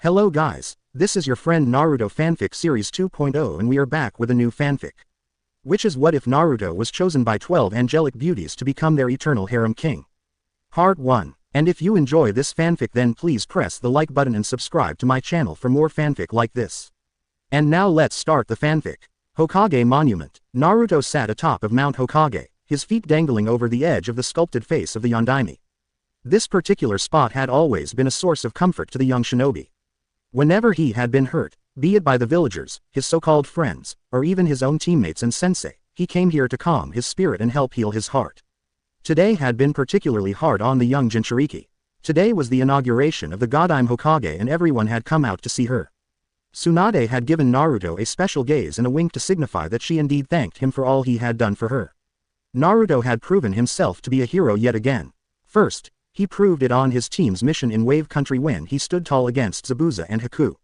Hello guys, this is your friend Naruto Fanfic Series 2.0 and we are back with a new fanfic. Which is what if Naruto was chosen by 12 angelic beauties to become their eternal harem king. Part 1. And if you enjoy this fanfic then please press the like button and subscribe to my channel for more fanfic like this. And now let's start the fanfic. Hokage Monument. Naruto sat atop of Mount Hokage, his feet dangling over the edge of the sculpted face of the Yondaime. This particular spot had always been a source of comfort to the young shinobi. Whenever he had been hurt, be it by the villagers, his so-called friends, or even his own teammates and sensei, he came here to calm his spirit and help heal his heart. Today had been particularly hard on the young Jinchuriki. Today was the inauguration of the Godime Hokage and everyone had come out to see her. Tsunade had given Naruto a special gaze and a wink to signify that she indeed thanked him for all he had done for her. Naruto had proven himself to be a hero yet again. First, he proved it on his team's mission in Wave Country when he stood tall against Zabuza and Haku.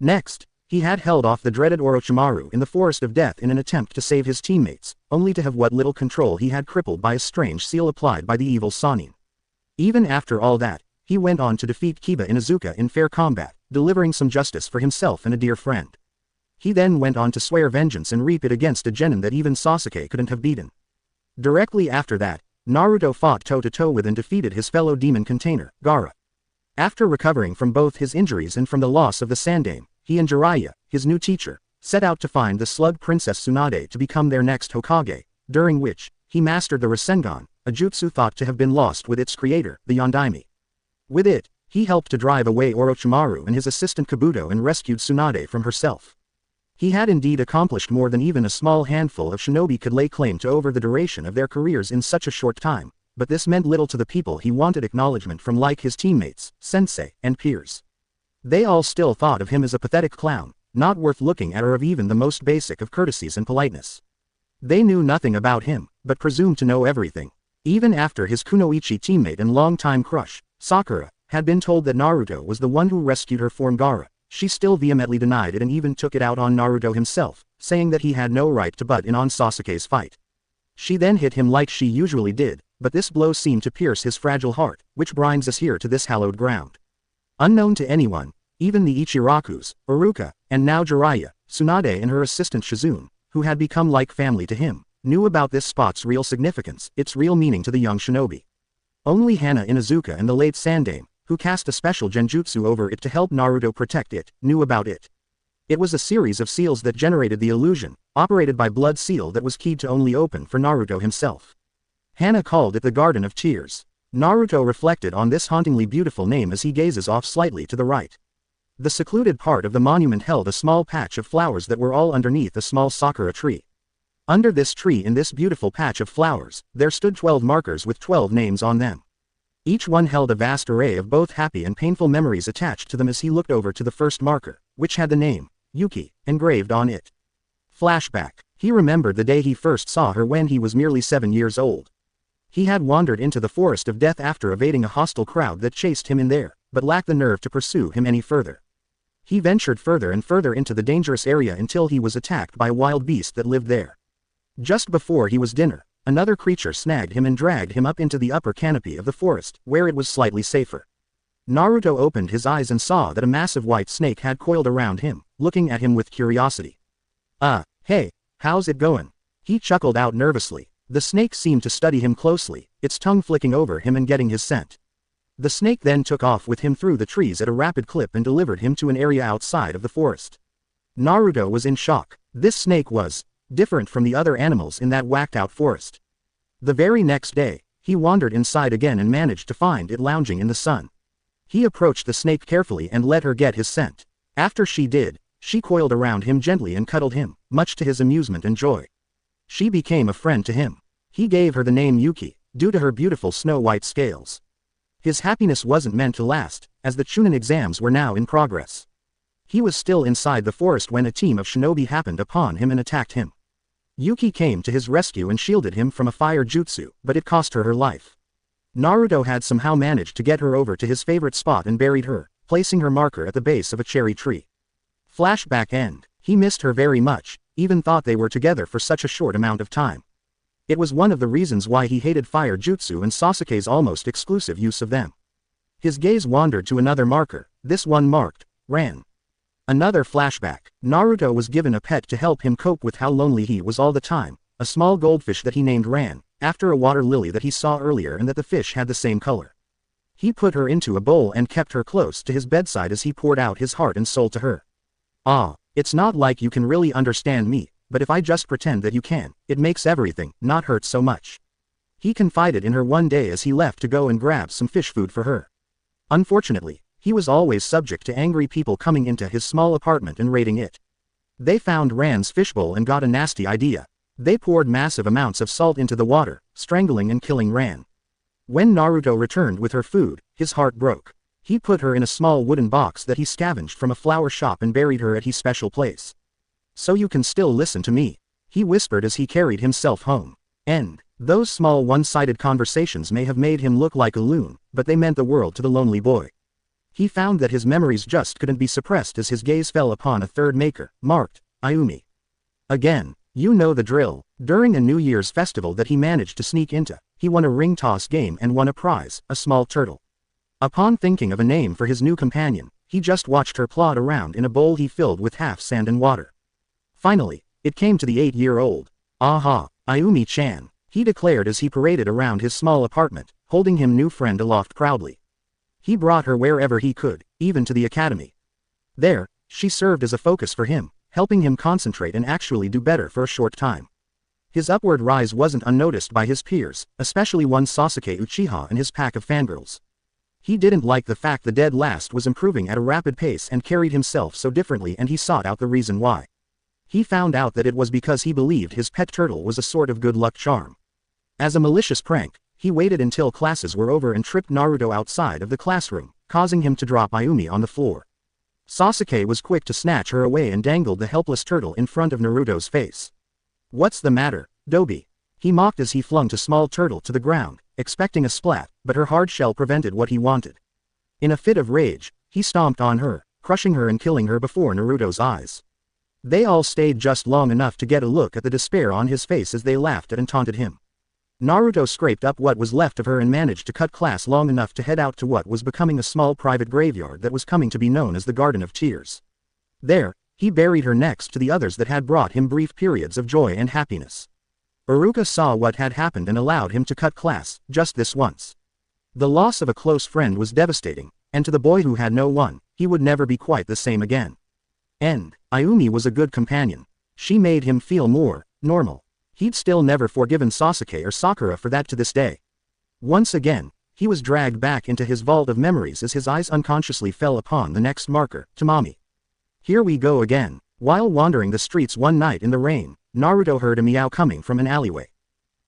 Next, he had held off the dreaded Orochimaru in the Forest of Death in an attempt to save his teammates, only to have what little control he had crippled by a strange seal applied by the evil Sannin. Even after all that, he went on to defeat Kiba Inuzuka in fair combat, delivering some justice for himself and a dear friend. He then went on to swear vengeance and reap it against a genin that even Sasuke couldn't have beaten. Directly after that, Naruto fought toe-to-toe with and defeated his fellow demon container, Gaara. After recovering from both his injuries and from the loss of the Sandaime, he and Jiraiya, his new teacher, set out to find the Slug Princess Tsunade to become their next Hokage, during which, he mastered the Rasengan, a jutsu thought to have been lost with its creator, the Yondaime. With it, he helped to drive away Orochimaru and his assistant Kabuto and rescued Tsunade from herself. He had indeed accomplished more than even a small handful of shinobi could lay claim to over the duration of their careers in such a short time, but this meant little to the people he wanted acknowledgement from, like his teammates, sensei, and peers. They all still thought of him as a pathetic clown, not worth looking at or of even the most basic of courtesies and politeness. They knew nothing about him, but presumed to know everything. Even after his kunoichi teammate and longtime crush, Sakura, had been told that Naruto was the one who rescued her from Gaara, she still vehemently denied it and even took it out on Naruto himself, saying that he had no right to butt in on Sasuke's fight. She then hit him like she usually did, but this blow seemed to pierce his fragile heart, which brings us here to this hallowed ground. Unknown to anyone, even the Ichirakus, Iruka, and now Jiraiya, Tsunade and her assistant Shizune, who had become like family to him, knew about this spot's real significance, its real meaning to the young shinobi. Only Hana Inuzuka and the late Sandaime, who cast a special genjutsu over it to help Naruto protect it, knew about it. It was a series of seals that generated the illusion, operated by Blood Seal that was keyed to only open for Naruto himself. Hana called it the Garden of Tears. Naruto reflected on this hauntingly beautiful name as he gazes off slightly to the right. The secluded part of the monument held a small patch of flowers that were all underneath a small sakura tree. Under this tree in this beautiful patch of flowers, there stood 12 markers with 12 names on them. Each one held a vast array of both happy and painful memories attached to them as he looked over to the first marker, which had the name, Yuki, engraved on it. Flashback. He remembered the day he first saw her when he was merely 7 years old. He had wandered into the Forest of Death after evading a hostile crowd that chased him in there, but lacked the nerve to pursue him any further. He ventured further and further into the dangerous area until he was attacked by a wild beast that lived there. Just before he was dinner, another creature snagged him and dragged him up into the upper canopy of the forest, where it was slightly safer. Naruto opened his eyes and saw that a massive white snake had coiled around him, looking at him with curiosity. Hey, how's it going? He chuckled out nervously. The snake seemed to study him closely, its tongue flicking over him and getting his scent. The snake then took off with him through the trees at a rapid clip and delivered him to an area outside of the forest. Naruto was in shock. This snake was different from the other animals in that whacked-out forest. The very next day, he wandered inside again and managed to find it lounging in the sun. He approached the snake carefully and let her get his scent. After she did, she coiled around him gently and cuddled him, much to his amusement and joy. She became a friend to him. He gave her the name Yuki, due to her beautiful snow-white scales. His happiness wasn't meant to last, as the Chunin exams were now in progress. He was still inside the forest when a team of shinobi happened upon him and attacked him. Yuki came to his rescue and shielded him from a fire jutsu, but it cost her her life. Naruto had somehow managed to get her over to his favorite spot and buried her, placing her marker at the base of a cherry tree. Flashback end. He missed her very much, even thought they were together for such a short amount of time. It was one of the reasons why he hated fire jutsu and Sasuke's almost exclusive use of them. His gaze wandered to another marker, this one marked, Ran. Another flashback. Naruto was given a pet to help him cope with how lonely he was all the time, a small goldfish that he named Ran, after a water lily that he saw earlier and that the fish had the same color. He put her into a bowl and kept her close to his bedside as he poured out his heart and soul to her. "Ah, it's not like you can really understand me, but if I just pretend that you can, it makes everything not hurt so much." He confided in her one day as he left to go and grab some fish food for her. Unfortunately, he was always subject to angry people coming into his small apartment and raiding it. They found Ran's fishbowl and got a nasty idea. They poured massive amounts of salt into the water, strangling and killing Ran. When Naruto returned with her food, his heart broke. He put her in a small wooden box that he scavenged from a flower shop and buried her at his special place. "So you can still listen to me," he whispered as he carried himself home. End. Those small one-sided conversations may have made him look like a loon, but they meant the world to the lonely boy. He found that his memories just couldn't be suppressed as his gaze fell upon a third maker, marked, Ayumi. Again, you know the drill. During a New Year's festival that he managed to sneak into, he won a ring toss game and won a prize, a small turtle. Upon thinking of a name for his new companion, he just watched her plod around in a bowl he filled with half sand and water. Finally, it came to the 8-year-old. "Aha, Ayumi-chan," he declared as he paraded around his small apartment, holding him new friend aloft proudly. He brought her wherever he could, even to the academy. There, she served as a focus for him, helping him concentrate and actually do better for a short time. His upward rise wasn't unnoticed by his peers, especially one Sasuke Uchiha and his pack of fangirls. He didn't like the fact the dead last was improving at a rapid pace and carried himself so differently, and he sought out the reason why. He found out that it was because he believed his pet turtle was a sort of good luck charm. As a malicious prank, he waited until classes were over and tripped Naruto outside of the classroom, causing him to drop Ayumi on the floor. Sasuke was quick to snatch her away and dangled the helpless turtle in front of Naruto's face. "What's the matter, Dobi?" he mocked as he flung the small turtle to the ground, expecting a splat, but her hard shell prevented what he wanted. In a fit of rage, he stomped on her, crushing her and killing her before Naruto's eyes. They all stayed just long enough to get a look at the despair on his face as they laughed at and taunted him. Naruto scraped up what was left of her and managed to cut class long enough to head out to what was becoming a small private graveyard that was coming to be known as the Garden of Tears. There, he buried her next to the others that had brought him brief periods of joy and happiness. Iruka saw what had happened and allowed him to cut class, just this once. The loss of a close friend was devastating, and to the boy who had no one, he would never be quite the same again. End. Ayumi was a good companion. She made him feel more normal. He'd still never forgiven Sasuke or Sakura for that to this day. Once again, he was dragged back into his vault of memories as his eyes unconsciously fell upon the next marker, Tamami. Here we go again. While wandering the streets one night in the rain, Naruto heard a meow coming from an alleyway.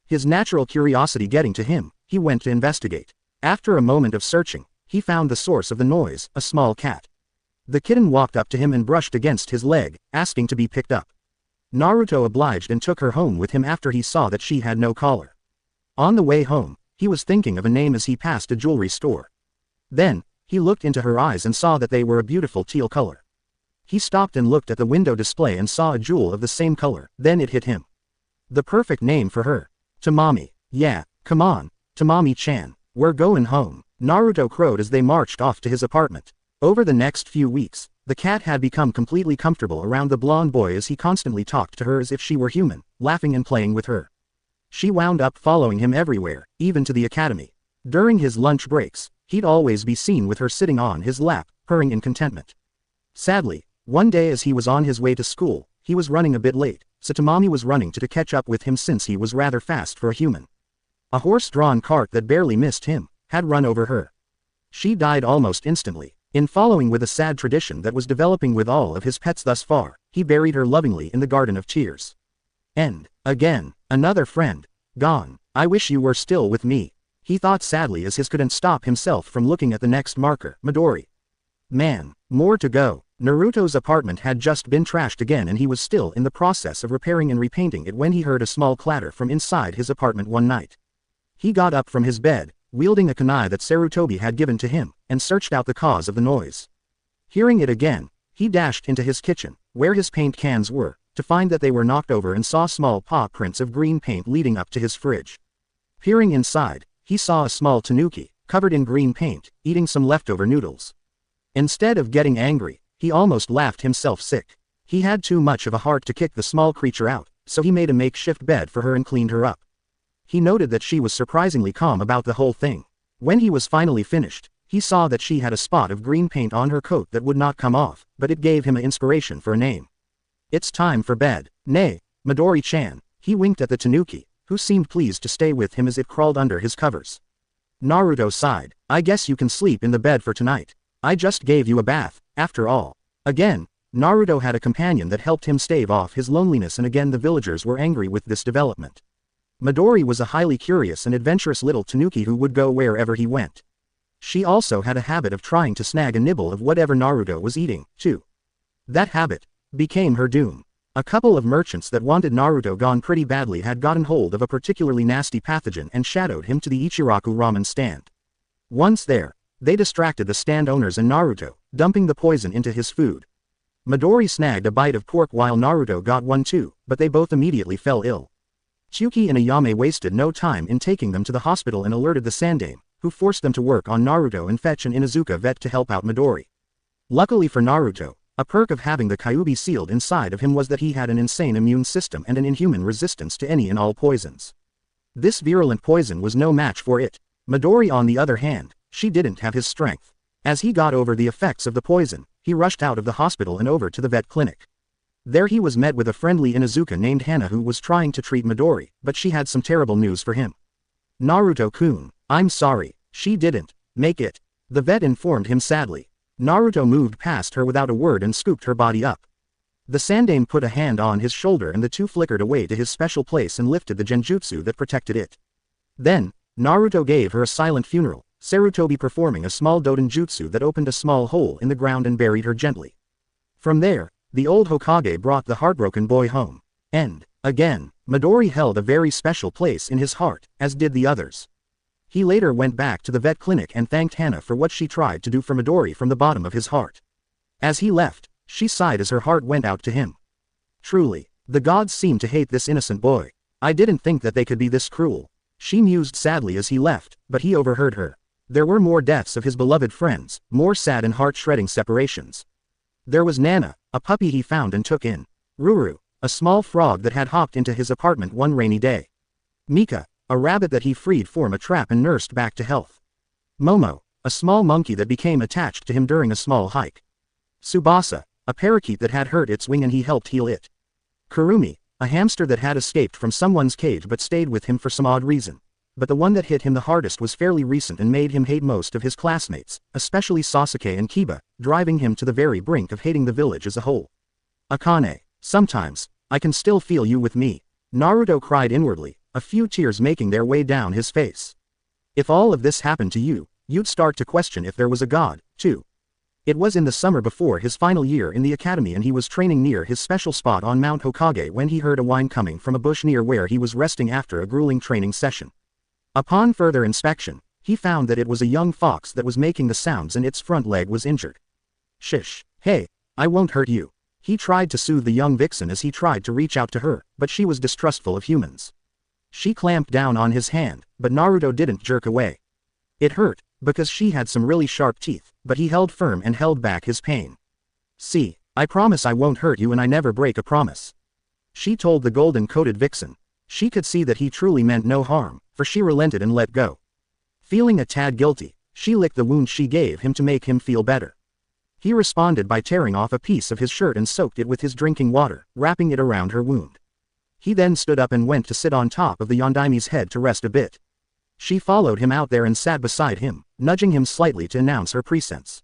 His natural curiosity getting to him, he went to investigate. After a moment of searching, he found the source of the noise, a small cat. The kitten walked up to him and brushed against his leg, asking to be picked up. Naruto obliged and took her home with him after he saw that she had no collar. On the way home, he was thinking of a name as he passed a jewelry store. Then, he looked into her eyes and saw that they were a beautiful teal color. He stopped and looked at the window display and saw a jewel of the same color, then it hit him. The perfect name for her. Tamami. Yeah, come on, Tamami-chan, we're going home, Naruto crowed as they marched off to his apartment. Over the next few weeks, the cat had become completely comfortable around the blonde boy as he constantly talked to her as if she were human, laughing and playing with her. She wound up following him everywhere, even to the academy. During his lunch breaks, he'd always be seen with her sitting on his lap, purring in contentment. Sadly, one day as he was on his way to school, he was running a bit late, so Tamami was running to catch up with him since he was rather fast for a human. A horse-drawn cart that barely missed him had run over her. She died almost instantly. In following with a sad tradition that was developing with all of his pets thus far, he buried her lovingly in the Garden of Tears. End. Again, another friend. Gone. I wish you were still with me, he thought sadly as he couldn't stop himself from looking at the next marker, Midori. Man, more to go. Naruto's apartment had just been trashed again and he was still in the process of repairing and repainting it when he heard a small clatter from inside his apartment one night. He got up from his bed, wielding a kunai that Sarutobi had given to him, and searched out the cause of the noise. Hearing it again, he dashed into his kitchen, where his paint cans were, to find that they were knocked over and saw small paw prints of green paint leading up to his fridge. Peering inside, he saw a small tanuki, covered in green paint, eating some leftover noodles. Instead of getting angry, He almost laughed himself sick. He had too much of a heart to kick the small creature out, so he made a makeshift bed for her and cleaned her up. He noted that she was surprisingly calm about the whole thing. When he was finally finished, he saw that she had a spot of green paint on her coat that would not come off, but it gave him an inspiration for a name. It's time for bed. Nay, Midori-chan. He winked at the tanuki, who seemed pleased to stay with him as it crawled under his covers. Naruto sighed. I guess you can sleep in the bed for tonight. I just gave you a bath, after all. Again, Naruto had a companion that helped him stave off his loneliness, and again the villagers were angry with this development. Midori was a highly curious and adventurous little tanuki who would go wherever he went. She also had a habit of trying to snag a nibble of whatever Naruto was eating, too. That habit became her doom. A couple of merchants that wanted Naruto gone pretty badly had gotten hold of a particularly nasty pathogen and shadowed him to the Ichiraku ramen stand. Once there, they distracted the stand owners and Naruto, dumping the poison into his food. Midori snagged a bite of pork while Naruto got one too, but they both immediately fell ill. Chuki and Ayame wasted no time in taking them to the hospital and alerted the Sandame, who forced them to work on Naruto and fetch an Inuzuka vet to help out Midori. Luckily for Naruto, a perk of having the Kyuubi sealed inside of him was that he had an insane immune system and an inhuman resistance to any and all poisons. This virulent poison was no match for it. Midori, on the other hand, she didn't have his strength. As he got over the effects of the poison, he rushed out of the hospital and over to the vet clinic. There he was met with a friendly Inuzuka named Hana who was trying to treat Midori, but she had some terrible news for him. Naruto-kun, I'm sorry, she didn't make it, the vet informed him sadly. Naruto moved past her without a word and scooped her body up. The Sandame put a hand on his shoulder and the two flickered away to his special place and lifted the genjutsu that protected it. Then, Naruto gave her a silent funeral, Sarutobi performing a small Doden jutsu that opened a small hole in the ground and buried her gently. From there, the old Hokage brought the heartbroken boy home. And, again, Midori held a very special place in his heart, as did the others. He later went back to the vet clinic and thanked Hana for what she tried to do for Midori from the bottom of his heart. As he left, she sighed as her heart went out to him. Truly, the gods seem to hate this innocent boy. I didn't think that they could be this cruel. She mused sadly as he left, but he overheard her. There were more deaths of his beloved friends, more sad and heart-shredding separations. There was Nana, a puppy he found and took in. Ruru, a small frog that had hopped into his apartment one rainy day. Mika, a rabbit that he freed from a trap and nursed back to health. Momo, a small monkey that became attached to him during a small hike. Tsubasa, a parakeet that had hurt its wing and he helped heal it. Kurumi, a hamster that had escaped from someone's cage but stayed with him for some odd reason. But the one that hit him the hardest was fairly recent and made him hate most of his classmates, especially Sasuke and Kiba, driving him to the very brink of hating the village as a whole. Akane, sometimes, I can still feel you with me. Naruto cried inwardly, a few tears making their way down his face. If all of this happened to you, you'd start to question if there was a god, too. It was in the summer before his final year in the academy and he was training near his special spot on Mount Hokage when he heard a whine coming from a bush near where he was resting after a grueling training session. Upon further inspection, he found that it was a young fox that was making the sounds and its front leg was injured. Shish, hey, I won't hurt you. He tried to soothe the young vixen as he tried to reach out to her, but she was distrustful of humans. She clamped down on his hand, but Naruto didn't jerk away. It hurt, because she had some really sharp teeth, but he held firm and held back his pain. See, I promise I won't hurt you and I never break a promise. She told the golden-coated vixen. She could see that he truly meant no harm, for she relented and let go. Feeling a tad guilty, she licked the wound she gave him to make him feel better. He responded by tearing off a piece of his shirt and soaked it with his drinking water, wrapping it around her wound. He then stood up and went to sit on top of the Yondaimi's head to rest a bit. She followed him out there and sat beside him, nudging him slightly to announce her presence.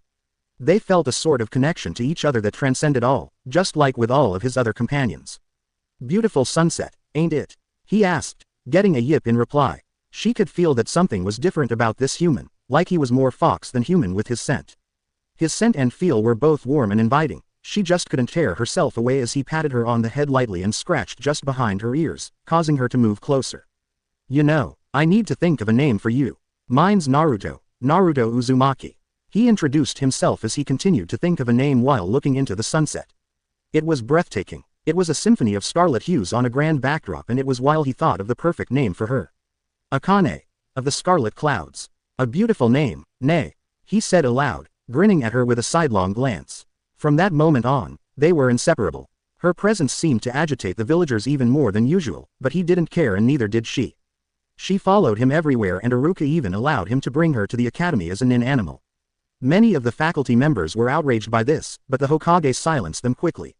They felt a sort of connection to each other that transcended all, just like with all of his other companions. Beautiful sunset, ain't it? He asked, getting a yip in reply. She could feel that something was different about this human, like he was more fox than human with his scent. His scent and feel were both warm and inviting. She just couldn't tear herself away as he patted her on the head lightly and scratched just behind her ears, causing her to move closer. You know, I need to think of a name for you. Mine's Naruto, Naruto Uzumaki. He introduced himself as he continued to think of a name while looking into the sunset. It was breathtaking. It was a symphony of starlit hues on a grand backdrop and it was while he thought of the perfect name for her. Akane, of the Scarlet Clouds. A beautiful name, nay, he said aloud, grinning at her with a sidelong glance. From that moment on, they were inseparable. Her presence seemed to agitate the villagers even more than usual, but he didn't care and neither did she. She followed him everywhere and Iruka even allowed him to bring her to the academy as a nin animal. Many of the faculty members were outraged by this, but the Hokage silenced them quickly.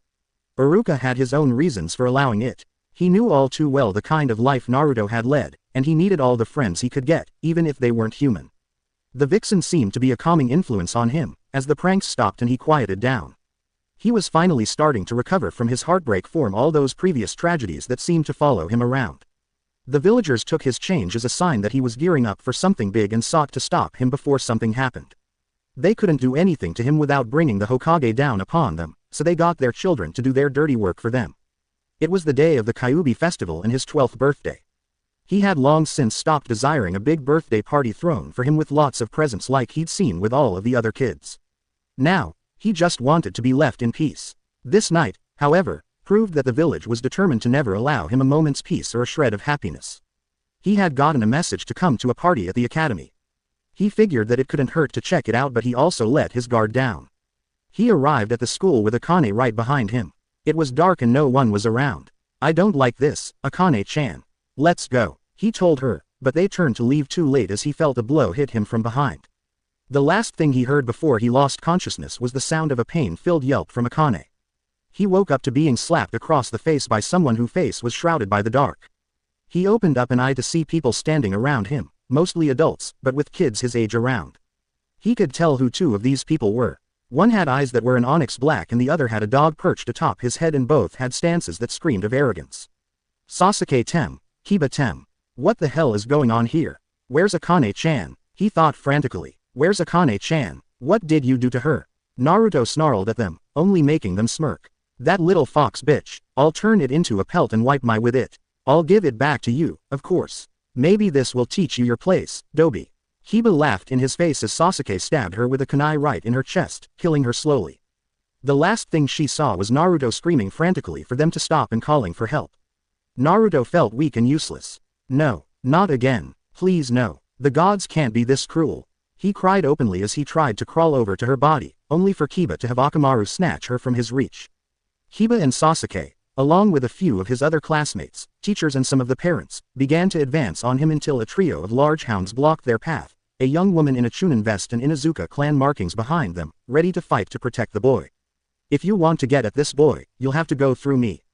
Iruka had his own reasons for allowing it. He knew all too well the kind of life Naruto had led, and he needed all the friends he could get, even if they weren't human. The vixen seemed to be a calming influence on him, as the pranks stopped and he quieted down. He was finally starting to recover from his heartbreak from all those previous tragedies that seemed to follow him around. The villagers took his change as a sign that he was gearing up for something big and sought to stop him before something happened. They couldn't do anything to him without bringing the Hokage down upon them, so they got their children to do their dirty work for them. It was the day of the Kyuubi festival and his 12th birthday. He had long since stopped desiring a big birthday party thrown for him with lots of presents like he'd seen with all of the other kids. Now, he just wanted to be left in peace. This night, however, proved that the village was determined to never allow him a moment's peace or a shred of happiness. He had gotten a message to come to a party at the academy. He figured that it couldn't hurt to check it out, but he also let his guard down. He arrived at the school with Akane right behind him. It was dark and no one was around. "I don't like this, Akane-chan. Let's go," he told her, but they turned to leave too late as he felt a blow hit him from behind. The last thing he heard before he lost consciousness was the sound of a pain-filled yelp from Akane. He woke up to being slapped across the face by someone whose face was shrouded by the dark. He opened up an eye to see people standing around him, mostly adults, but with kids his age around. He could tell who two of these people were. One had eyes that were an onyx black and the other had a dog perched atop his head, and both had stances that screamed of arrogance. Sasuke Tem, Kiba Tem. What the hell is going on here? Where's Akane-chan? He thought frantically. Where's Akane-chan? What did you do to her? Naruto snarled at them, only making them smirk. That little fox bitch, I'll turn it into a pelt and wipe my with it. I'll give it back to you, of course. Maybe this will teach you your place, Dobi. Kiba laughed in his face as Sasuke stabbed her with a kunai right in her chest, killing her slowly. The last thing she saw was Naruto screaming frantically for them to stop and calling for help. Naruto felt weak and useless. No, not again, please no. The gods can't be this cruel. He cried openly as he tried to crawl over to her body, only for Kiba to have Akamaru snatch her from his reach. Kiba and Sasuke, along with a few of his other classmates, teachers and some of the parents, began to advance on him until a trio of large hounds blocked their path, a young woman in a Chunin vest and Inuzuka clan markings behind them, ready to fight to protect the boy. "If you want to get at this boy, you'll have to go through me,"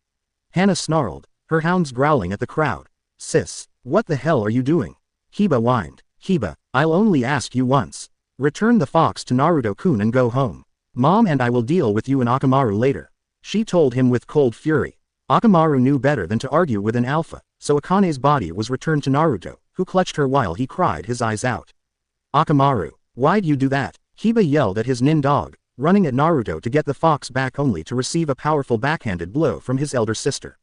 Hana snarled, her hounds growling at the crowd. "Sis, what the hell are you doing?" Kiba whined. "Kiba, I'll only ask you once. Return the fox to Naruto-kun and go home. Mom and I will deal with you and Akamaru later," she told him with cold fury. Akamaru knew better than to argue with an alpha, so Akane's body was returned to Naruto, who clutched her while he cried his eyes out. "Akamaru, why'd you do that?" Kiba yelled at his nin dog, running at Naruto to get the fox back only to receive a powerful backhanded blow from his elder sister.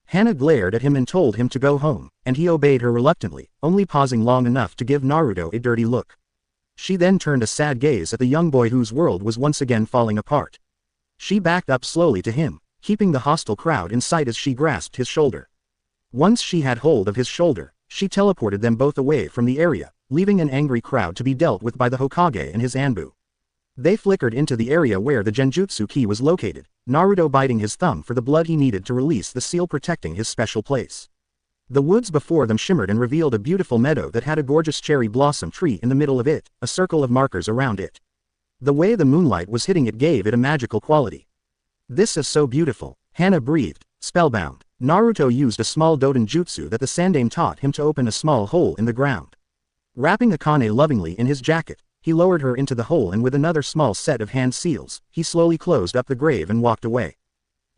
Hana glared at him and told him to go home, and he obeyed her reluctantly, only pausing long enough to give Naruto a dirty look. She then turned a sad gaze at the young boy whose world was once again falling apart. She backed up slowly to him, keeping the hostile crowd in sight as she grasped his shoulder. Once she had hold of his shoulder, she teleported them both away from the area, leaving an angry crowd to be dealt with by the Hokage and his Anbu. They flickered into the area where the Genjutsu key was located, Naruto biting his thumb for the blood he needed to release the seal protecting his special place. The woods before them shimmered and revealed a beautiful meadow that had a gorgeous cherry blossom tree in the middle of it, a circle of markers around it. The way the moonlight was hitting it gave it a magical quality. "This is so beautiful," Hana breathed, spellbound. Naruto used a small Doden jutsu that the Sandaime taught him to open a small hole in the ground. Wrapping Akane lovingly in his jacket, he lowered her into the hole and with another small set of hand seals, he slowly closed up the grave and walked away.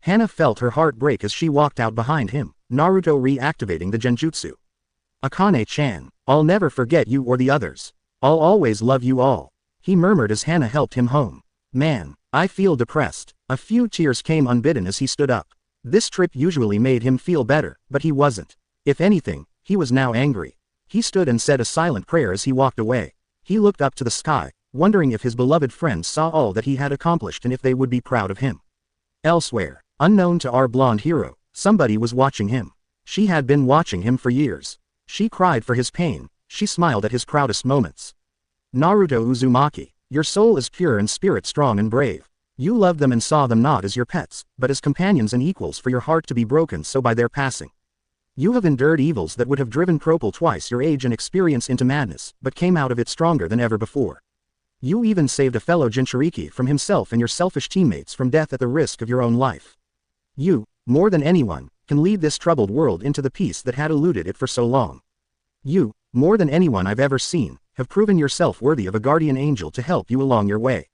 Hana felt her heart break as she walked out behind him, Naruto reactivating the Genjutsu. "Akane-chan, I'll never forget you or the others. I'll always love you all," he murmured as Hana helped him home. "Man, I feel depressed." A few tears came unbidden as he stood up. This trip usually made him feel better, but he wasn't. If anything, he was now angry. He stood and said a silent prayer as he walked away. He looked up to the sky, wondering if his beloved friends saw all that he had accomplished and if they would be proud of him. Elsewhere, unknown to our blonde hero, somebody was watching him. She had been watching him for years. She cried for his pain, she smiled at his proudest moments. "Naruto Uzumaki, your soul is pure and spirit strong and brave. You loved them and saw them not as your pets, but as companions and equals for your heart to be broken so by their passing. You have endured evils that would have driven Propel twice your age and experience into madness, but came out of it stronger than ever before. You even saved a fellow Jinchuriki from himself and your selfish teammates from death at the risk of your own life. You, more than anyone, can lead this troubled world into the peace that had eluded it for so long. You, more than anyone I've ever seen, have proven yourself worthy of a guardian angel to help you along your way.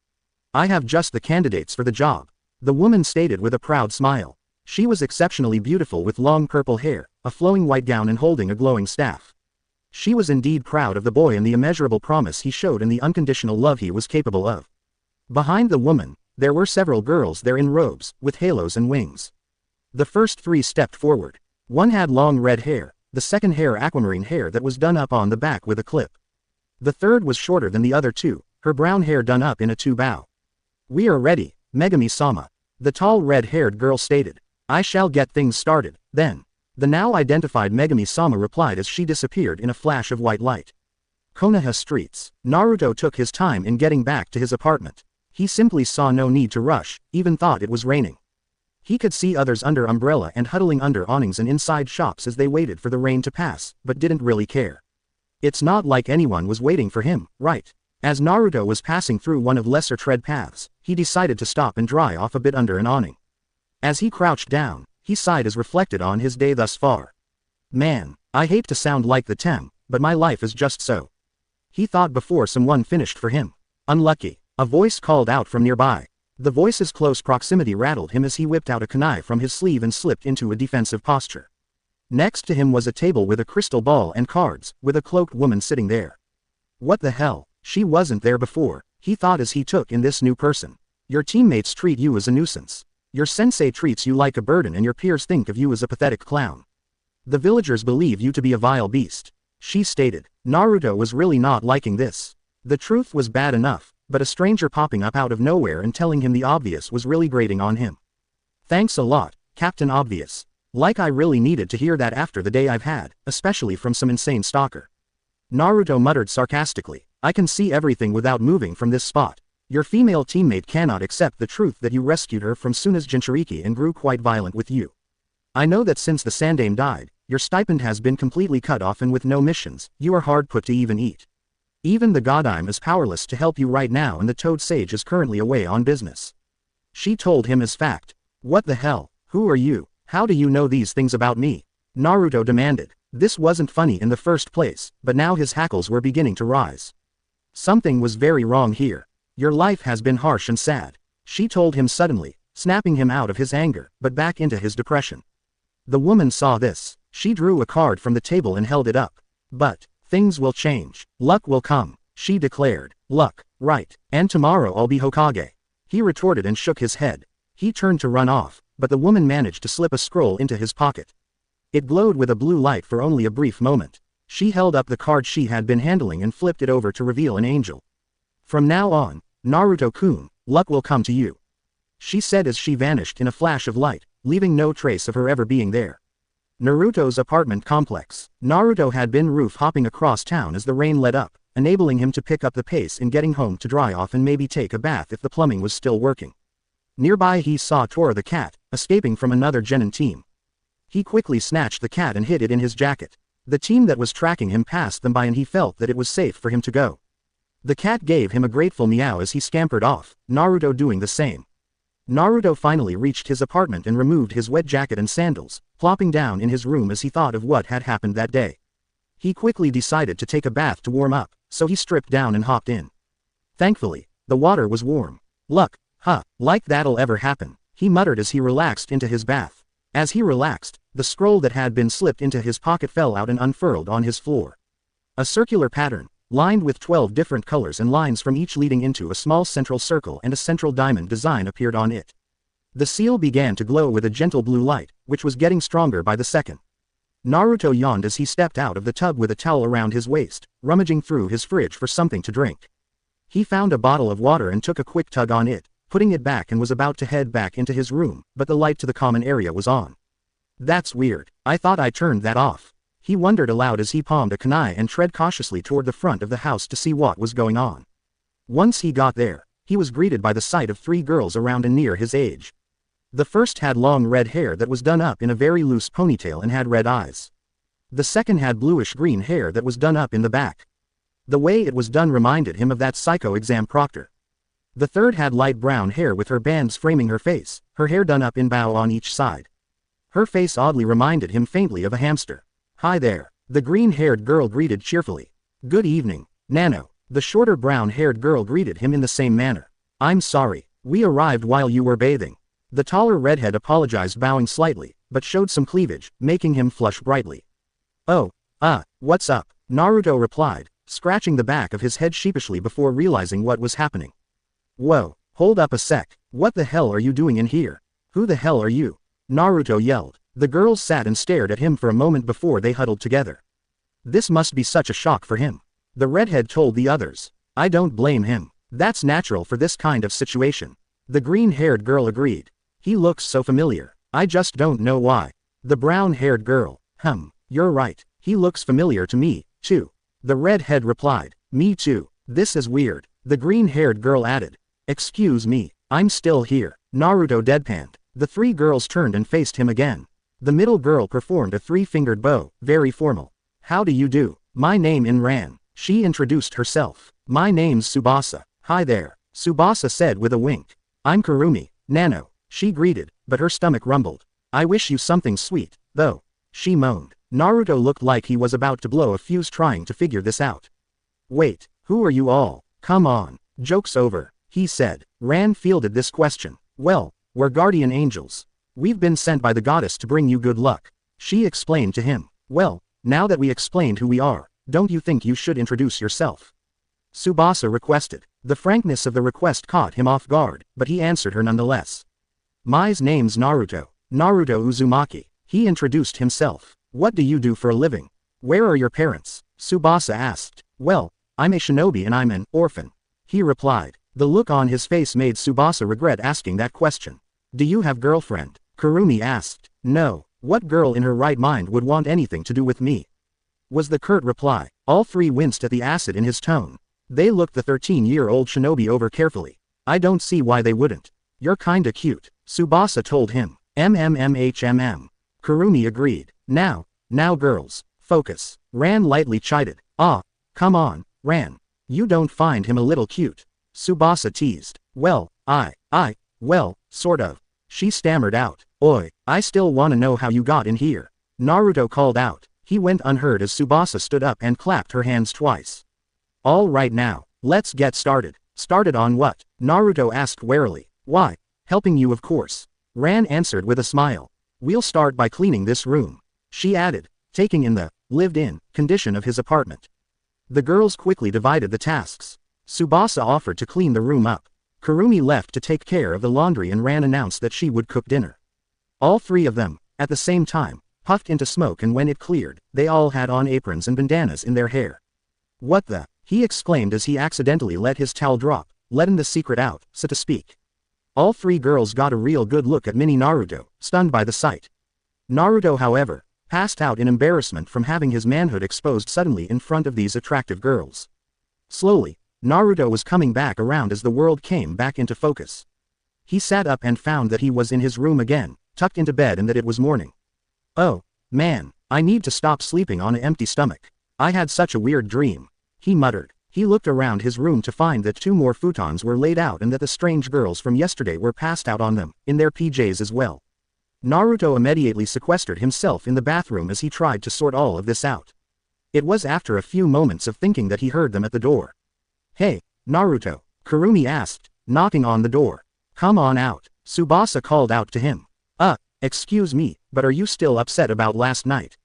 I have just the candidates for the job, the woman stated with a proud smile. She was exceptionally beautiful with long purple hair, a flowing white gown and holding a glowing staff. She was indeed proud of the boy and the immeasurable promise he showed and the unconditional love he was capable of. Behind the woman, there were several girls there in robes, with halos and wings. The first three stepped forward. One had long red hair, the second hair aquamarine hair that was done up on the back with a clip. The third was shorter than the other two, her brown hair done up in a two-bow. We are ready, Megami-sama. The tall red-haired girl stated. I shall get things started, then. The now identified Megami-sama replied as she disappeared in a flash of white light. Konoha streets. Naruto took his time in getting back to his apartment. He simply saw no need to rush, even thought it was raining. He could see others under umbrella and huddling under awnings and inside shops as they waited for the rain to pass, but didn't really care. It's not like anyone was waiting for him, right? As Naruto was passing through one of lesser tread paths, he decided to stop and dry off a bit under an awning. As he crouched down, he sighed as reflected on his day thus far. Man, I hate to sound like the Tem, but my life is just so. He thought before someone finished for him. Unlucky. A voice called out from nearby. The voice's close proximity rattled him as he whipped out a kunai from his sleeve and slipped into a defensive posture. Next to him was a table with a crystal ball and cards, with a cloaked woman sitting there. What the hell, she wasn't there before, he thought as he took in this new person. Your teammates treat you as a nuisance. Your sensei treats you like a burden and your peers think of you as a pathetic clown. The villagers believe you to be a vile beast. She stated. Naruto was really not liking this. The truth was bad enough, but a stranger popping up out of nowhere and telling him the obvious was really grating on him. Thanks a lot, Captain Obvious. Like I really needed to hear that after the day I've had, especially from some insane stalker. Naruto muttered sarcastically. I can see everything without moving from this spot. Your female teammate cannot accept the truth that you rescued her from Suna's Jinchuriki and grew quite violent with you. I know that since the Sandame died, your stipend has been completely cut off and with no missions, you are hard put to even eat. Even the Godime is powerless to help you right now and the Toad Sage is currently away on business. She told him as fact. What the hell, who are you, how do you know these things about me? Naruto demanded. This wasn't funny in the first place, but now his hackles were beginning to rise. Something was very wrong here. Your life has been harsh and sad. She told him suddenly, snapping him out of his anger, but back into his depression. The woman saw this. She drew a card from the table and held it up. But, things will change. Luck will come, she declared. Luck, right, and tomorrow I'll be Hokage. He retorted and shook his head. He turned to run off, but the woman managed to slip a scroll into his pocket. It glowed with a blue light for only a brief moment. She held up the card she had been handling and flipped it over to reveal an angel. From now on, Naruto-kun, luck will come to you. She said as she vanished in a flash of light, leaving no trace of her ever being there. Naruto's apartment complex. Naruto had been roof hopping across town as the rain let up, enabling him to pick up the pace in getting home to dry off and maybe take a bath if the plumbing was still working. Nearby he saw Tora the cat, escaping from another genin team. He quickly snatched the cat and hid it in his jacket. The team that was tracking him passed them by and he felt that it was safe for him to go. The cat gave him a grateful meow as he scampered off, Naruto doing the same. Naruto finally reached his apartment and removed his wet jacket and sandals, plopping down in his room as he thought of what had happened that day. He quickly decided to take a bath to warm up, so he stripped down and hopped in. Thankfully, the water was warm. Luck, huh, like that'll ever happen, he muttered as he relaxed into his bath. As he relaxed, the scroll that had been slipped into his pocket fell out and unfurled on his floor. A circular pattern, lined with 12 different colors and lines from each leading into a small central circle and a central diamond design appeared on it. The seal began to glow with a gentle blue light, which was getting stronger by the second. Naruto yawned as he stepped out of the tub with a towel around his waist, rummaging through his fridge for something to drink. He found a bottle of water and took a quick tug on it, putting it back and was about to head back into his room, but the light to the common area was on. That's weird, I thought I turned that off. He wondered aloud as he palmed a kunai and tread cautiously toward the front of the house to see what was going on. Once he got there, he was greeted by the sight of 3 girls around and near his age. The first had long red hair that was done up in a very loose ponytail and had red eyes. The second had bluish-green hair that was done up in the back. The way it was done reminded him of that psycho exam proctor. The third had light brown hair with her bands framing her face, her hair done up in bow on each side. Her face oddly reminded him faintly of a hamster. "Hi there," the green-haired girl greeted cheerfully. "Good evening, Nano," the shorter brown-haired girl greeted him in the same manner. "I'm sorry, we arrived while you were bathing." The taller redhead apologized, bowing slightly, but showed some cleavage, making him flush brightly. "Oh, what's up?" Naruto replied, scratching the back of his head sheepishly before realizing what was happening. "Whoa, hold up a sec, what the hell are you doing in here? Who the hell are you?" Naruto yelled. The girls sat and stared at him for a moment before they huddled together. This must be such a shock for him. The redhead told the others. "I don't blame him. That's natural for this kind of situation." The green-haired girl agreed. "He looks so familiar. I just don't know why." The brown-haired girl. You're right. He looks familiar to me, too." The redhead replied. "Me too. This is weird." The green-haired girl added. "Excuse me, I'm still here." Naruto deadpanned. The 3 girls turned and faced him again. The middle girl performed a 3-fingered bow, very formal. "How do you do? My name is Ran." She introduced herself. "My name's Tsubasa." "Hi there," Tsubasa said with a wink. "I'm Kurumi, Nano," she greeted, but her stomach rumbled. "I wish you something sweet, though," she moaned. Naruto looked like he was about to blow a fuse trying to figure this out. "Wait, who are you all? Come on, joke's over," he said. Ran fielded this question. "Well, we're guardian angels. We've been sent by the goddess to bring you good luck," she explained to him. "Well, now that we explained who we are, don't you think you should introduce yourself?" Tsubasa requested. The frankness of the request caught him off guard, but he answered her nonetheless. "My name's Naruto Uzumaki," he introduced himself. "What do you do for a living? Where are your parents?" Tsubasa asked. "Well, I'm a shinobi and I'm an orphan," he replied. The look on his face made Tsubasa regret asking that question. "Do you have girlfriend?" Kurumi asked. "No, what girl in her right mind would want anything to do with me?" was the curt reply. All 3 winced at the acid in his tone. They looked the 13-year-old shinobi over carefully. "I don't see why they wouldn't. You're kinda cute," Tsubasa told him. Kurumi agreed. Now girls, focus." Ran lightly chided. Come on, Ran. You don't find him a little cute?" Tsubasa teased. "Well, well, sort of." She stammered out. "Oi, I still wanna know how you got in here." Naruto called out. He went unheard as Tsubasa stood up and clapped her hands twice. "All right now, let's get started." "Started on what?" Naruto asked warily. "Why, helping you of course." Ran answered with a smile. "We'll start by cleaning this room," she added, taking in the lived-in condition of his apartment. The girls quickly divided the tasks. Tsubasa offered to clean the room up. Kurumi left to take care of the laundry and Ran announced that she would cook dinner. All 3 of them, at the same time, puffed into smoke, and when it cleared, they all had on aprons and bandanas in their hair. "What the?" he exclaimed as he accidentally let his towel drop, letting the secret out, so to speak. All 3 girls got a real good look at mini Naruto, stunned by the sight. Naruto, however, passed out in embarrassment from having his manhood exposed suddenly in front of these attractive girls. Slowly, Naruto was coming back around as the world came back into focus. He sat up and found that he was in his room again, tucked into bed, and that it was morning. "Oh, man, I need to stop sleeping on an empty stomach. I had such a weird dream," he muttered. He looked around his room to find that 2 more futons were laid out and that the strange girls from yesterday were passed out on them, in their PJs as well. Naruto immediately sequestered himself in the bathroom as he tried to sort all of this out. It was after a few moments of thinking that he heard them at the door. "Hey, Naruto," Kurumi asked, knocking on the door. "Come on out," Tsubasa called out to him. Excuse me, but are you still upset about last night?"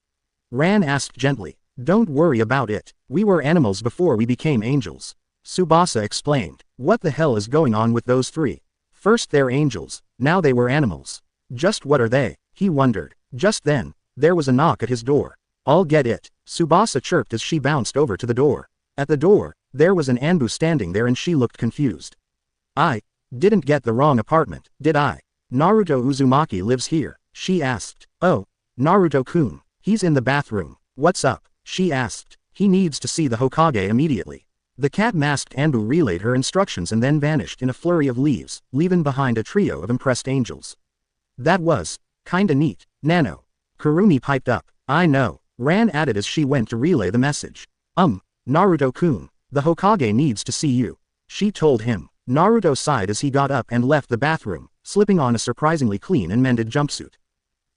Ran asked gently. "Don't worry about it, we were animals before we became angels," Tsubasa explained. "What the hell is going on with those 3? First they're angels, now they were animals. Just what are they?" he wondered. Just then, there was a knock at his door. "I'll get it," Tsubasa chirped as she bounced over to the door. At the door, there was an Anbu standing there and she looked confused. "I didn't get the wrong apartment, did I? Naruto Uzumaki lives here," she asked. "Oh, Naruto-kun, he's in the bathroom. What's up?" she asked. "He needs to see the Hokage immediately." The cat-masked Anbu relayed her instructions and then vanished in a flurry of leaves, leaving behind a trio of impressed angels. That was kinda neat, Nano. Kurumi piped up. I know, Ran added as she went to relay the message. Naruto-kun, the Hokage needs to see you. She told him. Naruto sighed as he got up and left the bathroom, slipping on a surprisingly clean and mended jumpsuit.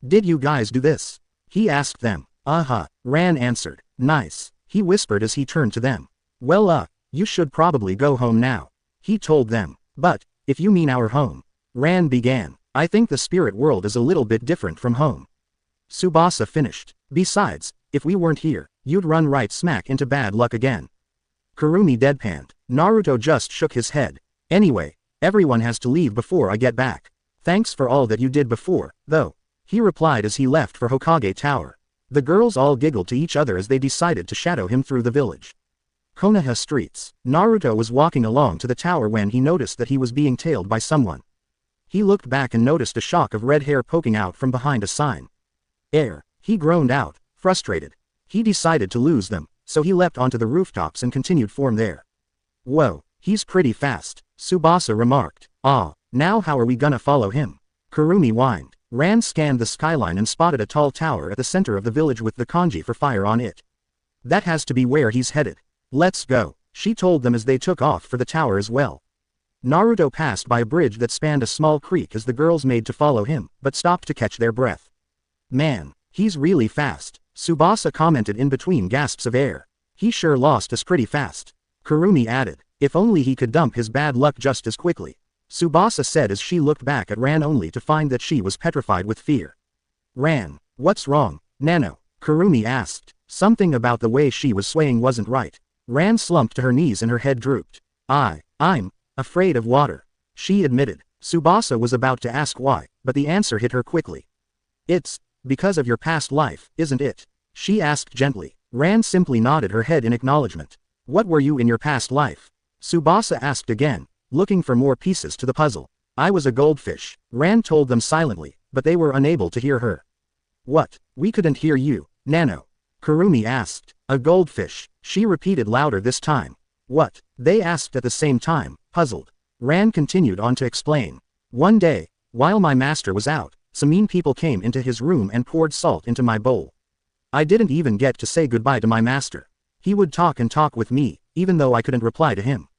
Did you guys do this? He asked them. Ran answered. Nice, he whispered as he turned to them. Well you should probably go home now. He told them. But, if you mean our home. Ran began. I think the spirit world is a little bit different from home. Tsubasa finished. Besides, if we weren't here, you'd run right smack into bad luck again. Kurumi deadpanned. Naruto just shook his head. Anyway, everyone has to leave before I get back. Thanks for all that you did before, though. He replied as he left for Hokage Tower. The girls all giggled to each other as they decided to shadow him through the village. Konoha streets. Naruto was walking along to the tower when he noticed that he was being tailed by someone. He looked back and noticed a shock of red hair poking out from behind a sign. He groaned out, frustrated. He decided to lose them, so he leapt onto the rooftops and continued form there. Whoa, he's pretty fast, Tsubasa remarked. Now how are we gonna follow him? Kurumi whined. Ran scanned the skyline and spotted a tall tower at the center of the village with the kanji for fire on it. That has to be where he's headed. Let's go, she told them as they took off for the tower as well. Naruto passed by a bridge that spanned a small creek as the girls made to follow him, but stopped to catch their breath. Man, he's really fast, Tsubasa commented in between gasps of air. He sure lost us pretty fast. Kurumi added. If only he could dump his bad luck just as quickly. Tsubasa said as she looked back at Ran only to find that she was petrified with fear. Ran, what's wrong, Nano? Kurumi asked. Something about the way she was swaying wasn't right. Ran slumped to her knees and her head drooped. I'm afraid of water, she admitted. Tsubasa was about to ask why, but the answer hit her quickly. It's because of your past life, isn't it? She asked gently. Ran simply nodded her head in acknowledgement. What were you in your past life? Tsubasa asked again, looking for more pieces to the puzzle. I was a goldfish, Ran told them silently, but they were unable to hear her. What? We couldn't hear you, Nano. Kurumi asked. A goldfish, she repeated louder this time. What? They asked at the same time, puzzled. Ran continued on to explain. One day, while my master was out, some mean people came into his room and poured salt into my bowl. I didn't even get to say goodbye to my master. He would talk and talk with me, even though I couldn't reply to him.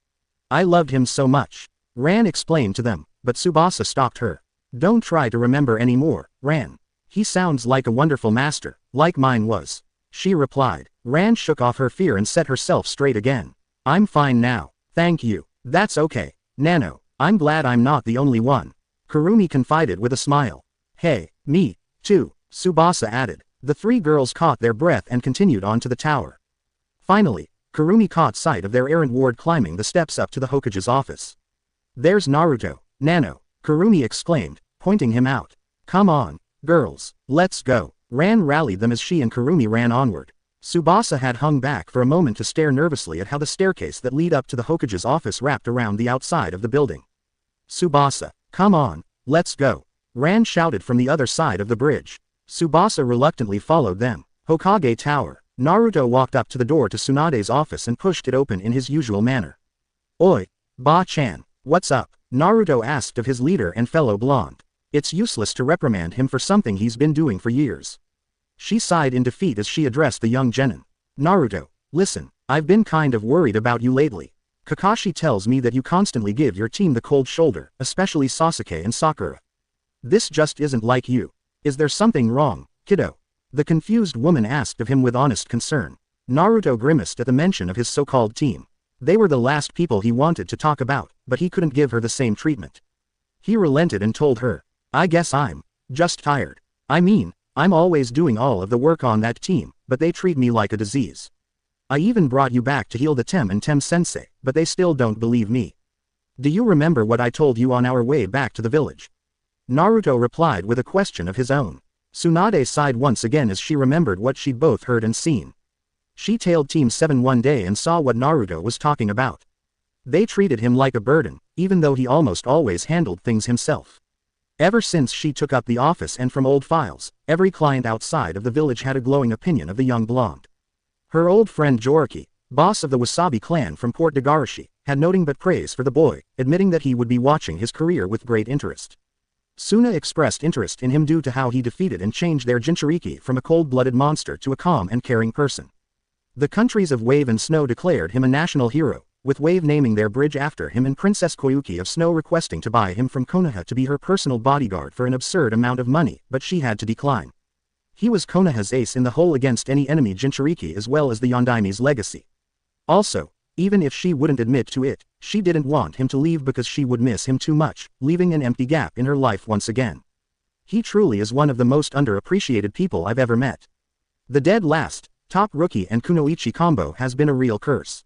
I loved him so much. Ran explained to them, but Tsubasa stopped her. Don't try to remember anymore, Ran. He sounds like a wonderful master, like mine was. She replied. Ran shook off her fear and set herself straight again. I'm fine now, thank you. That's okay, Nano. I'm glad I'm not the only one. Kurumi confided with a smile. Hey, me, too, Tsubasa added. The three girls caught their breath and continued on to the tower. Finally, Kurumi caught sight of their errant ward climbing the steps up to the Hokage's office. There's Naruto, Nano, Kurumi exclaimed, pointing him out. Come on, girls, let's go. Ran rallied them as she and Kurumi ran onward. Tsubasa had hung back for a moment to stare nervously at how the staircase that lead up to the Hokage's office wrapped around the outside of the building. Tsubasa, come on, let's go. Ran shouted from the other side of the bridge. Tsubasa reluctantly followed them. Hokage Tower. Naruto walked up to the door to Tsunade's office and pushed it open in his usual manner. Oi, Ba-chan, what's up? Naruto asked of his leader and fellow blonde. It's useless to reprimand him for something he's been doing for years. She sighed in defeat as she addressed the young genin. Naruto, listen, I've been kind of worried about you lately. Kakashi tells me that you constantly give your team the cold shoulder, especially Sasuke and Sakura. This just isn't like you. Is there something wrong, kiddo? The confused woman asked of him with honest concern. Naruto grimaced at the mention of his so-called team. They were the last people he wanted to talk about, but he couldn't give her the same treatment. He relented and told her, I guess I'm just tired. I mean, I'm always doing all of the work on that team, but they treat me like a disease. I even brought you back to heal the Tem and Tem Sensei, but they still don't believe me. Do you remember what I told you on our way back to the village? Naruto replied with a question of his own. Tsunade sighed once again as she remembered what she'd both heard and seen. She tailed Team 7 one day and saw what Naruto was talking about. They treated him like a burden, even though he almost always handled things himself. Ever since she took up the office and from old files, every client outside of the village had a glowing opinion of the young blonde. Her old friend Joriki, boss of the Wasabi clan from Port Dagarashi, had nothing but praise for the boy, admitting that he would be watching his career with great interest. Suna expressed interest in him due to how he defeated and changed their Jinchuriki from a cold-blooded monster to a calm and caring person. The countries of Wave and Snow declared him a national hero, with Wave naming their bridge after him and Princess Koyuki of Snow requesting to buy him from Konoha to be her personal bodyguard for an absurd amount of money, but she had to decline. He was Konoha's ace in the hole against any enemy Jinchuriki as well as the Yondaime's legacy. Also, even if she wouldn't admit to it, she didn't want him to leave because she would miss him too much, leaving an empty gap in her life once again. He truly is one of the most underappreciated people I've ever met. The dead last, top rookie and kunoichi combo has been a real curse.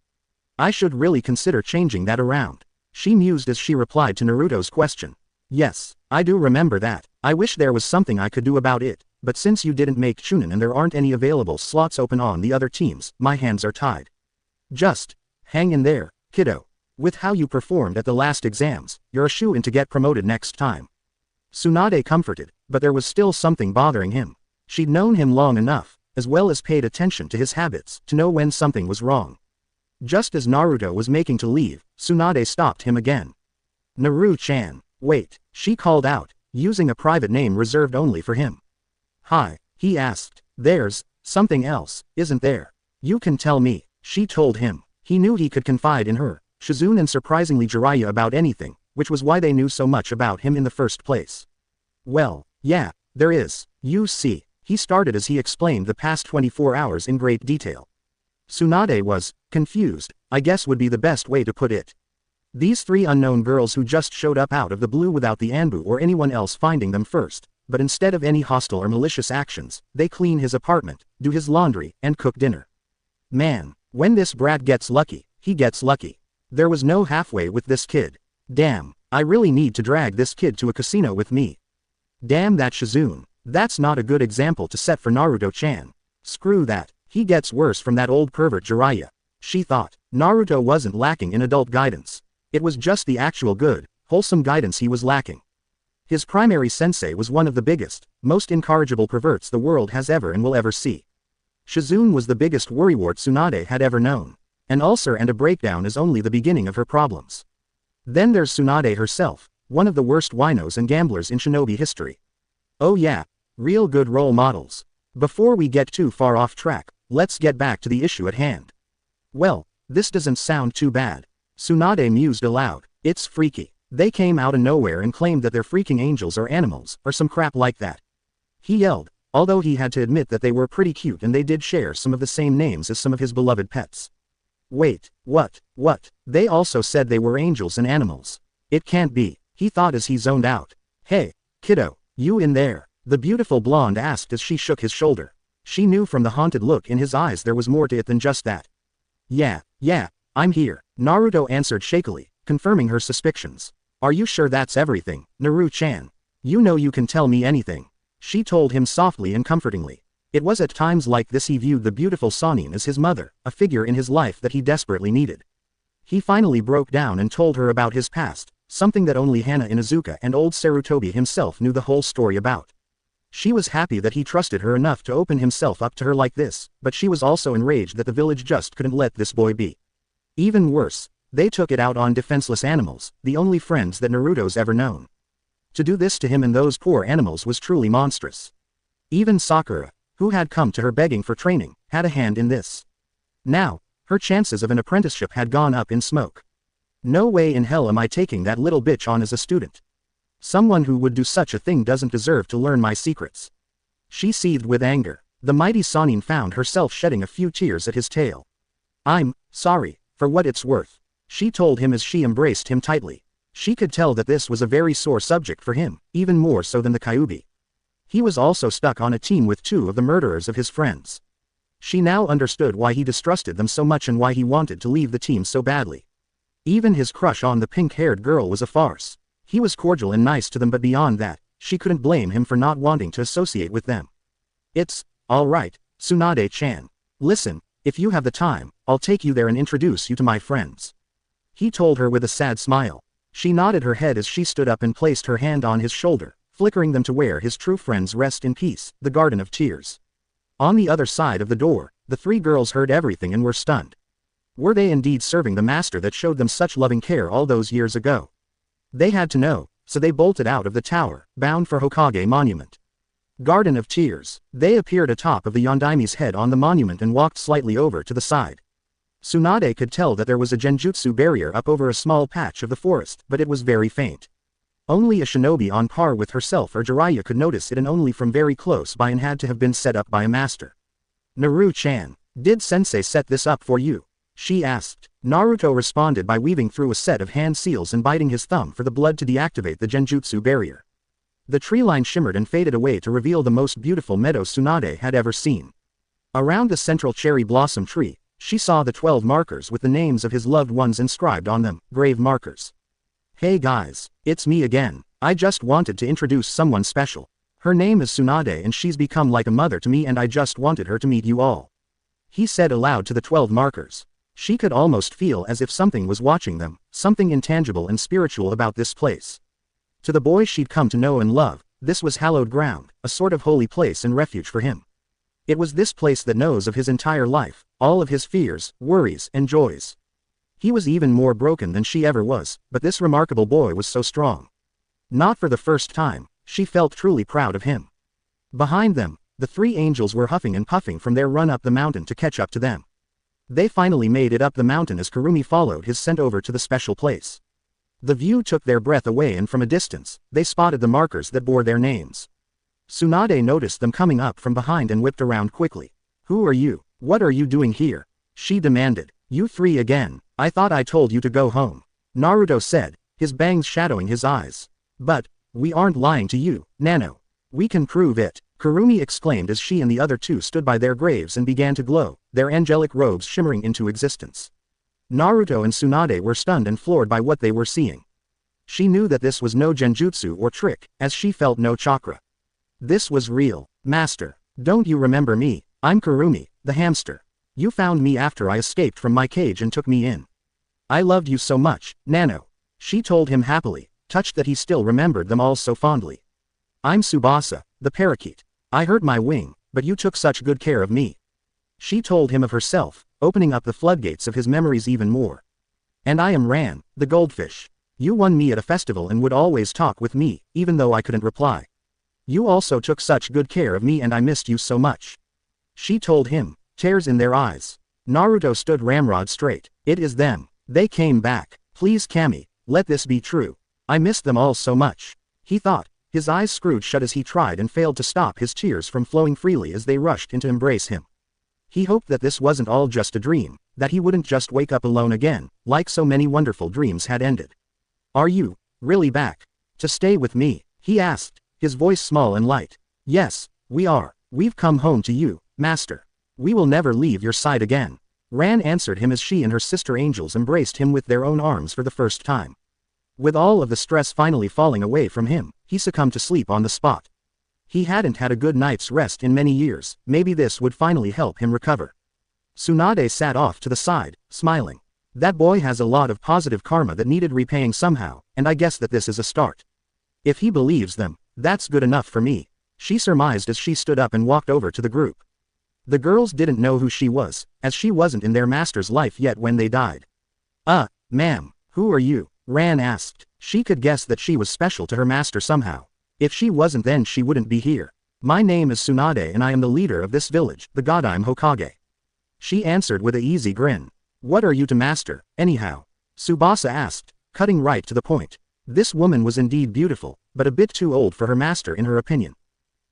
I should really consider changing that around. She mused as she replied to Naruto's question. Yes, I do remember that. I wish there was something I could do about it, but since you didn't make Chunin and there aren't any available slots open on the other teams, my hands are tied. Just hang in there, kiddo. With how you performed at the last exams, you're a shoo-in to get promoted next time. Tsunade comforted, but there was still something bothering him. She'd known him long enough, as well as paid attention to his habits, to know when something was wrong. Just as Naruto was making to leave, Tsunade stopped him again. Naru-chan, wait, she called out, using a private name reserved only for him. Hi, he asked, there's something else, isn't there? You can tell me, she told him. He knew he could confide in her, Shizune and surprisingly Jiraiya about anything, which was why they knew so much about him in the first place. Well, yeah, there is, you see, he started as he explained the past 24 hours in great detail. Tsunade was confused, I guess would be the best way to put it. These three unknown girls who just showed up out of the blue without the Anbu or anyone else finding them first, but instead of any hostile or malicious actions, they clean his apartment, do his laundry, and cook dinner. Man, when this brat gets lucky, he gets lucky. There was no halfway with this kid. Damn, I really need to drag this kid to a casino with me. Damn that Shizune, that's not a good example to set for Naruto-chan. Screw that, he gets worse from that old pervert Jiraiya. She thought, Naruto wasn't lacking in adult guidance. It was just the actual good, wholesome guidance he was lacking. His primary sensei was one of the biggest, most incorrigible perverts the world has ever and will ever see. Shizune was the biggest worrywart Tsunade had ever known. An ulcer and a breakdown is only the beginning of her problems. Then there's Tsunade herself, one of the worst winos and gamblers in shinobi history. Oh yeah, real good role models. Before we get too far off track, let's get back to the issue at hand. Well, this doesn't sound too bad. Tsunade mused aloud, it's freaky. They came out of nowhere and claimed that they're freaking angels or animals, or some crap like that. He yelled, although he had to admit that they were pretty cute and they did share some of the same names as some of his beloved pets. Wait, what? They also said they were angels and animals. It can't be, he thought as he zoned out. Hey, kiddo, you in there? The beautiful blonde asked as she shook his shoulder. She knew from the haunted look in his eyes there was more to it than just that. Yeah, I'm here, Naruto answered shakily, confirming her suspicions. Are you sure that's everything, Naru-chan? You know you can tell me anything. She told him softly and comfortingly. It was at times like this he viewed the beautiful Sannin as his mother, a figure in his life that he desperately needed. He finally broke down and told her about his past, something that only Hana Inuzuka and old Sarutobi himself knew the whole story about. She was happy that he trusted her enough to open himself up to her like this, but she was also enraged that the village just couldn't let this boy be. Even worse, they took it out on defenseless animals, the only friends that Naruto's ever known. To do this to him and those poor animals was truly monstrous. Even Sakura, who had come to her begging for training, had a hand in this. Now, her chances of an apprenticeship had gone up in smoke. No way in hell am I taking that little bitch on as a student. Someone who would do such a thing doesn't deserve to learn my secrets. She seethed with anger. The mighty Sannin found herself shedding a few tears at his tale. I'm sorry, for what it's worth, she told him as she embraced him tightly. She could tell that this was a very sore subject for him, even more so than the Kyuubi. He was also stuck on a team with two of the murderers of his friends. She now understood why he distrusted them so much and why he wanted to leave the team so badly. Even his crush on the pink-haired girl was a farce. He was cordial and nice to them, but beyond that, she couldn't blame him for not wanting to associate with them. It's all right, Tsunade-chan. Listen, if you have the time, I'll take you there and introduce you to my friends. He told her with a sad smile. She nodded her head as she stood up and placed her hand on his shoulder, flickering them to where his true friends rest in peace, the Garden of Tears. On the other side of the door, the three girls heard everything and were stunned. Were they indeed serving the master that showed them such loving care all those years ago? They had to know, so they bolted out of the tower, bound for Hokage Monument. Garden of Tears. They appeared atop of the Yondaimi's head on the monument and walked slightly over to the side. Tsunade could tell that there was a genjutsu barrier up over a small patch of the forest, but it was very faint. Only a shinobi on par with herself or Jiraiya could notice it, and only from very close by, and had to have been set up by a master. Naru-chan, did sensei set this up for you? She asked. Naruto responded by weaving through a set of hand seals and biting his thumb for the blood to deactivate the genjutsu barrier. The tree line shimmered and faded away to reveal the most beautiful meadow Tsunade had ever seen. Around the central cherry blossom tree, she saw the 12 markers with the names of his loved ones inscribed on them, grave markers. Hey guys, it's me again. I just wanted to introduce someone special. Her name is Tsunade and she's become like a mother to me, and I just wanted her to meet you all. He said aloud to the 12 markers. She could almost feel as if something was watching them, something intangible and spiritual about this place. To the boy she'd come to know and love, this was hallowed ground, a sort of holy place and refuge for him. It was this place that knows of his entire life, all of his fears, worries, and joys. He was even more broken than she ever was, but this remarkable boy was so strong. Not for the first time, she felt truly proud of him. Behind them, the 3 angels were huffing and puffing from their run up the mountain to catch up to them. They finally made it up the mountain as Kurumi followed his scent over to the special place. The view took their breath away, and from a distance, they spotted the markers that bore their names. Tsunade noticed them coming up from behind and whipped around quickly. Who are you? What are you doing here? She demanded. You 3 again. I thought I told you to go home. Naruto said, his bangs shadowing his eyes. But, we aren't lying to you, Nano. We can prove it, Kurumi exclaimed as she and the other 2 stood by their graves and began to glow, their angelic robes shimmering into existence. Naruto and Tsunade were stunned and floored by what they were seeing. She knew that this was no genjutsu or trick, as she felt no chakra. This was real. Master, don't you remember me? I'm Kurumi, the hamster. You found me after I escaped from my cage and took me in. I loved you so much, Nano. She told him happily, touched that he still remembered them all so fondly. I'm Tsubasa, the parakeet. I hurt my wing, but you took such good care of me. She told him of herself, opening up the floodgates of his memories even more. And I am Ran, the goldfish. You won me at a festival and would always talk with me, even though I couldn't reply. You also took such good care of me and I missed you so much. She told him, tears in their eyes. Naruto stood ramrod straight. It is them. They came back. Please Kami, let this be true. I missed them all so much. He thought, his eyes screwed shut as he tried and failed to stop his tears from flowing freely as they rushed in to embrace him. He hoped that this wasn't all just a dream, that he wouldn't just wake up alone again, like so many wonderful dreams had ended. Are you really back? To stay with me? He asked, his voice small and light. Yes, we are. We've come home to you, Master. We will never leave your side again. Ran answered him as she and her sister angels embraced him with their own arms for the first time. With all of the stress finally falling away from him, he succumbed to sleep on the spot. He hadn't had a good night's rest in many years, maybe this would finally help him recover. Tsunade sat off to the side, smiling. That boy has a lot of positive karma that needed repaying somehow, and I guess that this is a start. If he believes them, that's good enough for me, she surmised as she stood up and walked over to the group. The girls didn't know who she was, as she wasn't in their master's life yet when they died. Ma'am, who are you? Ran asked. She could guess that she was special to her master somehow. If she wasn't, then she wouldn't be here. My name is Tsunade and I am the leader of this village, the Godime Hokage. She answered with a easy grin. What are you to master, anyhow? Tsubasa asked, cutting right to the point. This woman was indeed beautiful, but a bit too old for her master in her opinion.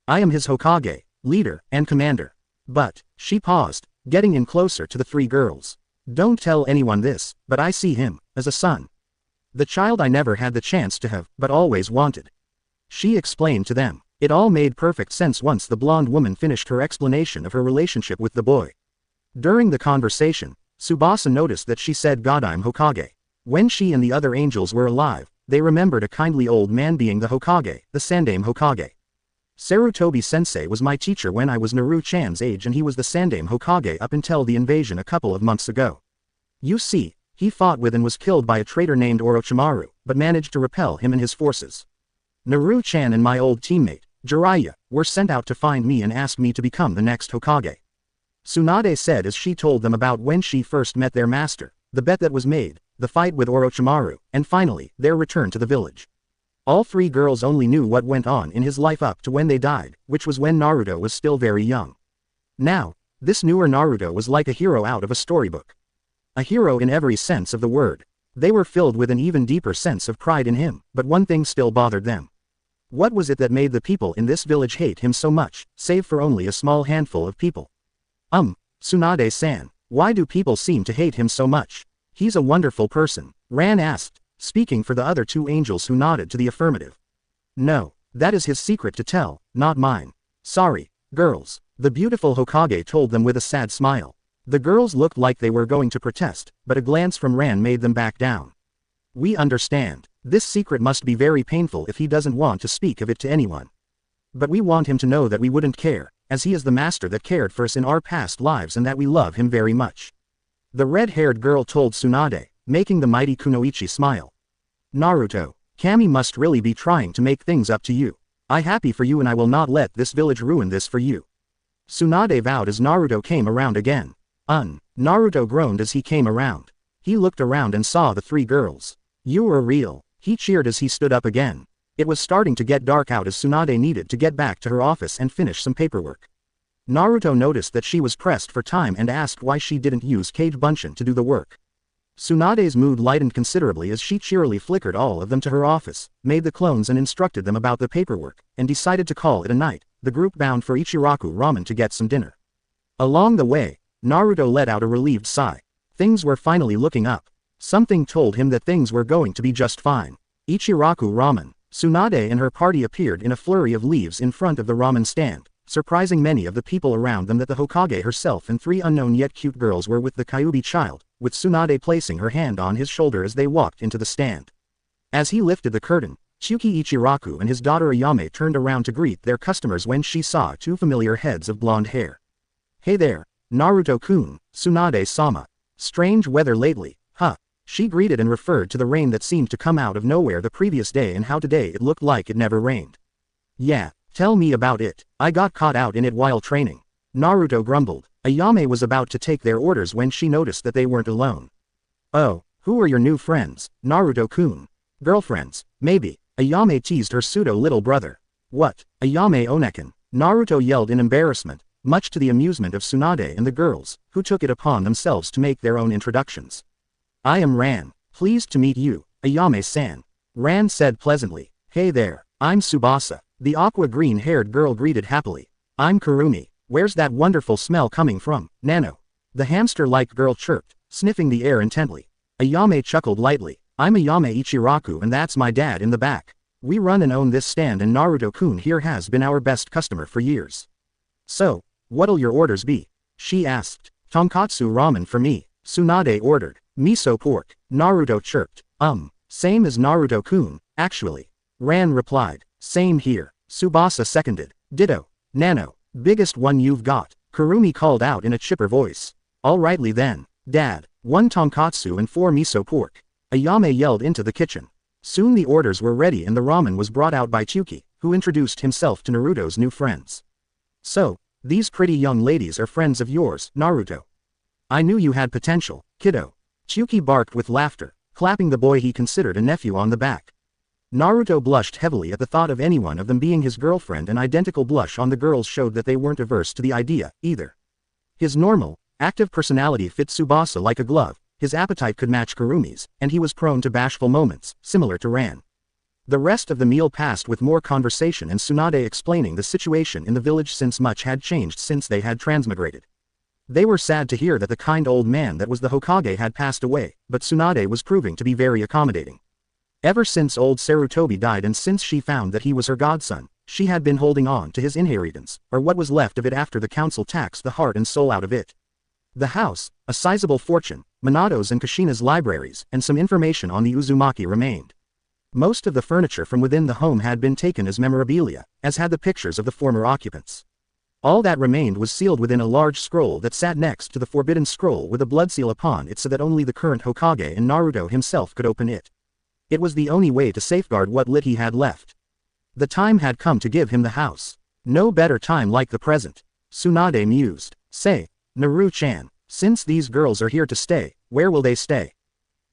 I am his Hokage, leader, and commander. But, she paused, getting in closer to the 3 girls. Don't tell anyone this, but I see him as a son. The child I never had the chance to have, but always wanted. She explained to them. It all made perfect sense once the blonde woman finished her explanation of her relationship with the boy. During the conversation, Tsubasa noticed that she said Godime Hokage. When she and the other angels were alive, they remembered a kindly old man being the Hokage, the Sandaime Hokage. Sarutobi-sensei was my teacher when I was Naru-chan's age, and he was the Sandaime Hokage up until the invasion a couple of months ago. You see, he fought with and was killed by a traitor named Orochimaru, but managed to repel him and his forces. Naru-chan and my old teammate, Jiraiya, were sent out to find me and ask me to become the next Hokage. Tsunade said as she told them about when she first met their master, the bet that was made, the fight with Orochimaru, and finally, their return to the village. All three girls only knew what went on in his life up to when they died, which was when Naruto was still very young. Now, this newer Naruto was like a hero out of a storybook. A hero in every sense of the word. They were filled with an even deeper sense of pride in him, but one thing still bothered them. What was it that made the people in this village hate him so much, save for only a small handful of people? Tsunade-san, why do people seem to hate him so much? He's a wonderful person, Ran asked, speaking for the other two angels who nodded to the affirmative. No, that is his secret to tell, not mine. Sorry, girls, the beautiful Hokage told them with a sad smile. The girls looked like they were going to protest, but a glance from Ran made them back down. We understand. This secret must be very painful if he doesn't want to speak of it to anyone. But we want him to know that we wouldn't care, as he is the master that cared for us in our past lives and that we love him very much. The red-haired girl told Tsunade, making the mighty Kunoichi smile. Naruto, Kami must really be trying to make things up to you. I'm happy for you and I will not let this village ruin this for you. Tsunade vowed as Naruto came around again. Naruto groaned as he came around. He looked around and saw the three girls. You were real. He cheered as he stood up again. It was starting to get dark out as Tsunade needed to get back to her office and finish some paperwork. Naruto noticed that she was pressed for time and asked why she didn't use Kage Bunshin to do the work. Tsunade's mood lightened considerably as she cheerily flickered all of them to her office, made the clones and instructed them about the paperwork, and decided to call it a night, the group bound for Ichiraku Ramen to get some dinner. Along the way, Naruto let out a relieved sigh. Things were finally looking up. Something told him that things were going to be just fine. Ichiraku Ramen. Tsunade and her party appeared in a flurry of leaves in front of the ramen stand, surprising many of the people around them that the Hokage herself and three unknown yet cute girls were with the Kyuubi child, with Tsunade placing her hand on his shoulder as they walked into the stand. As he lifted the curtain, Tsuki Ichiraku and his daughter Ayame turned around to greet their customers when she saw two familiar heads of blonde hair. Hey there, Naruto-kun, Tsunade-sama. Strange weather lately, huh? She greeted and referred to the rain that seemed to come out of nowhere the previous day and how today it looked like it never rained. Yeah, tell me about it. I got caught out in it while training. Naruto grumbled. Ayame was about to take their orders when she noticed that they weren't alone. Oh, who are your new friends, Naruto-kun? Girlfriends, maybe. Ayame teased her pseudo-little brother. What? Ayame Onekin. Naruto yelled in embarrassment, much to the amusement of Tsunade and the girls, who took it upon themselves to make their own introductions. I am Ran. Pleased to meet you, Ayame-san. Ran said pleasantly. Hey there, I'm Tsubasa. The aqua-green-haired girl greeted happily. I'm Kurumi. Where's that wonderful smell coming from, Nano? The hamster-like girl chirped, sniffing the air intently. Ayame chuckled lightly. I'm Ayame Ichiraku and that's my dad in the back. We run and own this stand and Naruto-kun here has been our best customer for years. So, what'll your orders be? She asked. Tonkatsu ramen for me, Tsunade ordered. Miso pork, Naruto chirped. Same as Naruto-kun, actually. Ran replied. Same here, Tsubasa seconded. Ditto. Nano, biggest one you've got, Kurumi called out in a chipper voice. Alrightly then, Dad, 1 tonkatsu and 4 miso pork. Ayame yelled into the kitchen. Soon the orders were ready and the ramen was brought out by Tsuki, who introduced himself to Naruto's new friends. So, these pretty young ladies are friends of yours, Naruto. I knew you had potential, kiddo. Tsuki barked with laughter, clapping the boy he considered a nephew on the back. Naruto blushed heavily at the thought of any one of them being his girlfriend. An identical blush on the girls showed that they weren't averse to the idea, either. His normal, active personality fit Tsubasa like a glove, his appetite could match Kurumi's, and he was prone to bashful moments, similar to Ran. The rest of the meal passed with more conversation and Tsunade explaining the situation in the village since much had changed since they had transmigrated. They were sad to hear that the kind old man that was the Hokage had passed away, but Tsunade was proving to be very accommodating. Ever since old Sarutobi died and since she found that he was her godson, she had been holding on to his inheritance, or what was left of it after the council taxed the heart and soul out of it. The house, a sizable fortune, Minato's and Kushina's libraries, and some information on the Uzumaki remained. Most of the furniture from within the home had been taken as memorabilia, as had the pictures of the former occupants. All that remained was sealed within a large scroll that sat next to the forbidden scroll with a blood seal upon it so that only the current Hokage and Naruto himself could open it. It was the only way to safeguard what lit he had left. The time had come to give him the house. No better time like the present. Tsunade mused. Say, Naru-chan, since these girls are here to stay, where will they stay?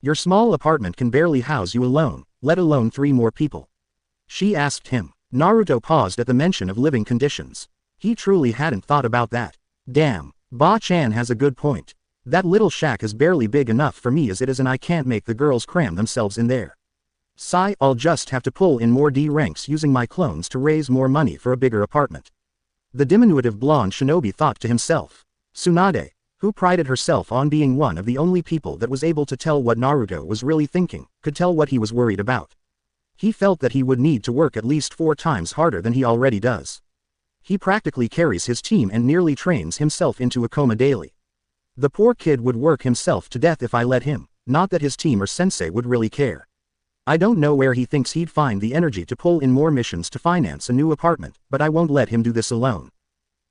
Your small apartment can barely house you alone, let alone 3 more people. She asked him. Naruto paused at the mention of living conditions. He truly hadn't thought about that. Damn, Ba-chan has a good point. That little shack is barely big enough for me as it is and I can't make the girls cram themselves in there. Sigh, I'll just have to pull in more D ranks using my clones to raise more money for a bigger apartment. The diminutive blonde shinobi thought to himself. Tsunade, who prided herself on being one of the only people that was able to tell what Naruto was really thinking, could tell what he was worried about. He felt that he would need to work at least 4 times harder than he already does. He practically carries his team and nearly trains himself into a coma daily. The poor kid would work himself to death if I let him, not that his team or sensei would really care. I don't know where he thinks he'd find the energy to pull in more missions to finance a new apartment, but I won't let him do this alone.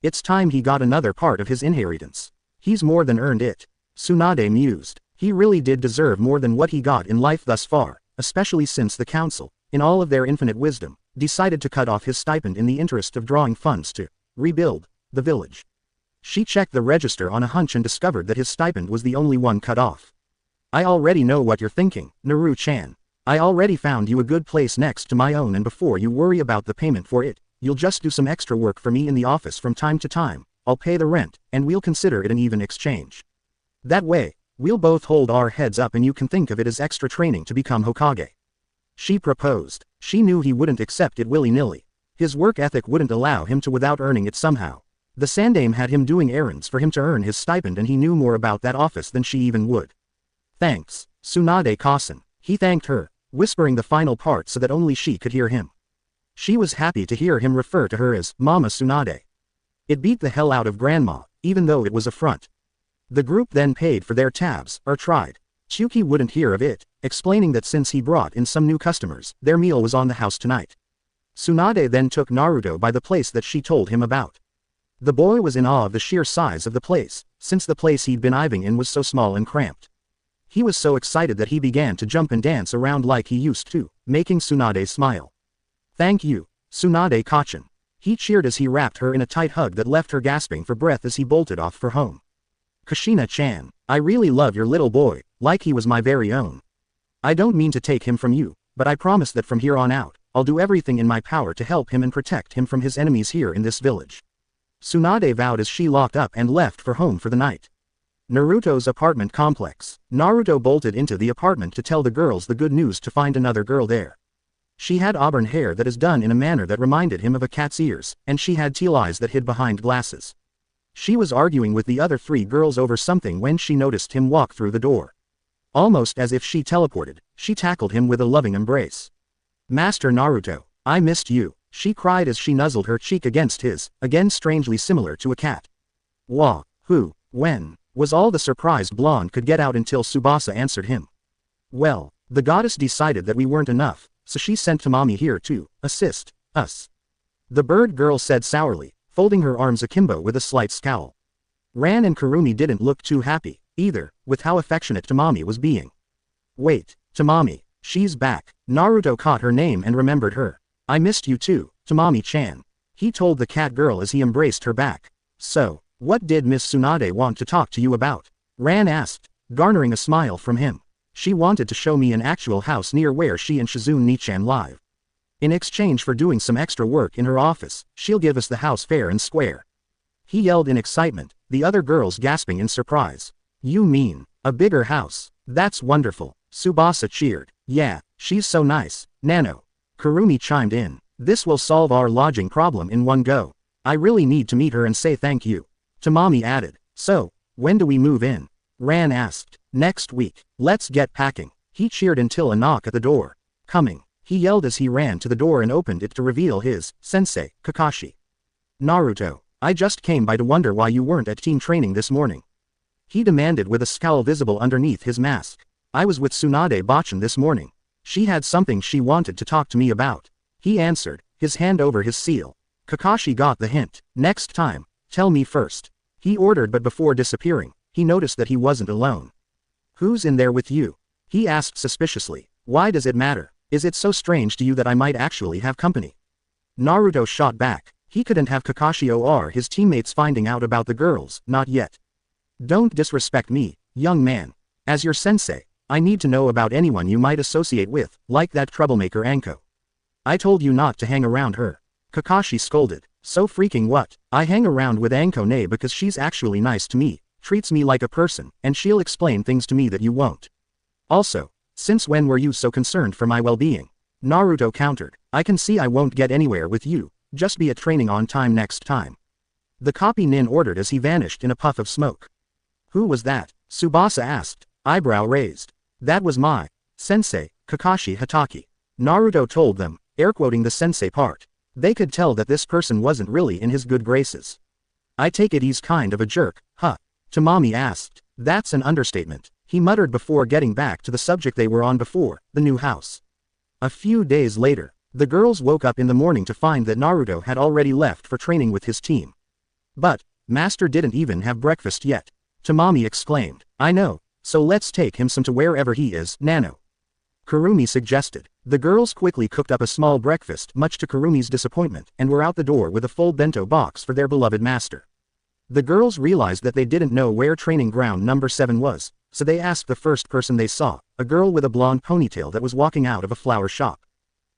It's time he got another part of his inheritance. He's more than earned it. Tsunade mused. He really did deserve more than what he got in life thus far, especially since the council, in all of their infinite wisdom, decided to cut off his stipend in the interest of drawing funds to rebuild the village. She checked the register on a hunch and discovered that his stipend was the only one cut off. I already know what you're thinking, Naru-chan. I already found you a good place next to my own and before you worry about the payment for it, you'll just do some extra work for me in the office from time to time, I'll pay the rent, and we'll consider it an even exchange. That way, we'll both hold our heads up and you can think of it as extra training to become Hokage. She proposed. She knew he wouldn't accept it willy-nilly. His work ethic wouldn't allow him to without earning it somehow. The Sandame had him doing errands for him to earn his stipend and he knew more about that office than she even would. Thanks, Tsunade-kasen. He thanked her, whispering the final part so that only she could hear him. She was happy to hear him refer to her as Mama Tsunade. It beat the hell out of Grandma, even though it was a front. The group then paid for their tabs, or tried. Chuki wouldn't hear of it, explaining that since he brought in some new customers, their meal was on the house tonight. Tsunade then took Naruto by the place that she told him about. The boy was in awe of the sheer size of the place, since the place he'd been diving in was so small and cramped. He was so excited that he began to jump and dance around like he used to, making Tsunade smile. Thank you, Tsunade-kachen. He cheered as he wrapped her in a tight hug that left her gasping for breath as he bolted off for home. Kushina-chan, I really love your little boy, like he was my very own. I don't mean to take him from you, but I promise that from here on out, I'll do everything in my power to help him and protect him from his enemies here in this village. Tsunade vowed as she locked up and left for home for the night. Naruto's apartment complex. Naruto bolted into the apartment to tell the girls the good news to find another girl there. She had auburn hair that is done in a manner that reminded him of a cat's ears, and she had teal eyes that hid behind glasses. She was arguing with the other 3 girls over something when she noticed him walk through the door. Almost as if she teleported, she tackled him with a loving embrace. Master Naruto, I missed you, she cried as she nuzzled her cheek against his, again strangely similar to a cat. Wah, who, when, was all the surprised blonde could get out until Tsubasa answered him. Well, the goddess decided that we weren't enough, so she sent Tamami here to assist us. The bird girl said sourly, folding her arms akimbo with a slight scowl. Ran and Kurumi didn't look too happy, either, with how affectionate Tamami was being. Wait, Tamami, she's back. Naruto caught her name and remembered her. I missed you too, Tamami-chan. He told the cat girl as he embraced her back. So, what did Miss Tsunade want to talk to you about? Ran asked, garnering a smile from him. She wanted to show me an actual house near where she and Shizune-chan live. In exchange for doing some extra work in her office, she'll give us the house fair and square. He yelled in excitement, the other girls gasping in surprise. You mean, a bigger house? That's wonderful. Tsubasa cheered. Yeah, she's so nice, Nano. Kurumi chimed in. This will solve our lodging problem in one go. I really need to meet her and say thank you. Tamami added. So, when do we move in? Ran asked. Next week. Let's get packing. He cheered until a knock at the door. Coming. He yelled as he ran to the door and opened it to reveal his sensei, Kakashi. Naruto, I just came by to wonder why you weren't at team training this morning. He demanded with a scowl visible underneath his mask. I was with Tsunade-bachan this morning. She had something she wanted to talk to me about. He answered, his hand over his seal. Kakashi got the hint. Next time, tell me first. He ordered, but before disappearing, he noticed that he wasn't alone. Who's in there with you? He asked suspiciously. Why does it matter? Is it so strange to you that I might actually have company? Naruto shot back. He couldn't have Kakashi or his teammates finding out about the girls, not yet. Don't disrespect me, young man. As your sensei, I need to know about anyone you might associate with, like that troublemaker Anko. I told you not to hang around her. Kakashi scolded. So freaking what? I hang around with Anko ne because she's actually nice to me, treats me like a person, and she'll explain things to me that you won't. Also, since when were you so concerned for my well-being? Naruto countered. I can see I won't get anywhere with you, just be at training on time next time. The copy nin ordered as he vanished in a puff of smoke. Who was that? Tsubasa asked, eyebrow raised. That was my sensei, Kakashi Hatake. Naruto told them, air quoting the sensei part. They could tell that this person wasn't really in his good graces. I take it he's kind of a jerk, huh? Tamami asked. That's an understatement, he muttered before getting back to the subject they were on before, the new house. A few days later, the girls woke up in the morning to find that Naruto had already left for training with his team. But, Master didn't even have breakfast yet. Tamami exclaimed. I know, so let's take him some to wherever he is, Nano. Kurumi suggested. The girls quickly cooked up a small breakfast much to Kurumi's disappointment and were out the door with a full bento box for their beloved master. The girls realized that they didn't know where training ground number 7 was, so they asked the first person they saw, a girl with a blonde ponytail that was walking out of a flower shop.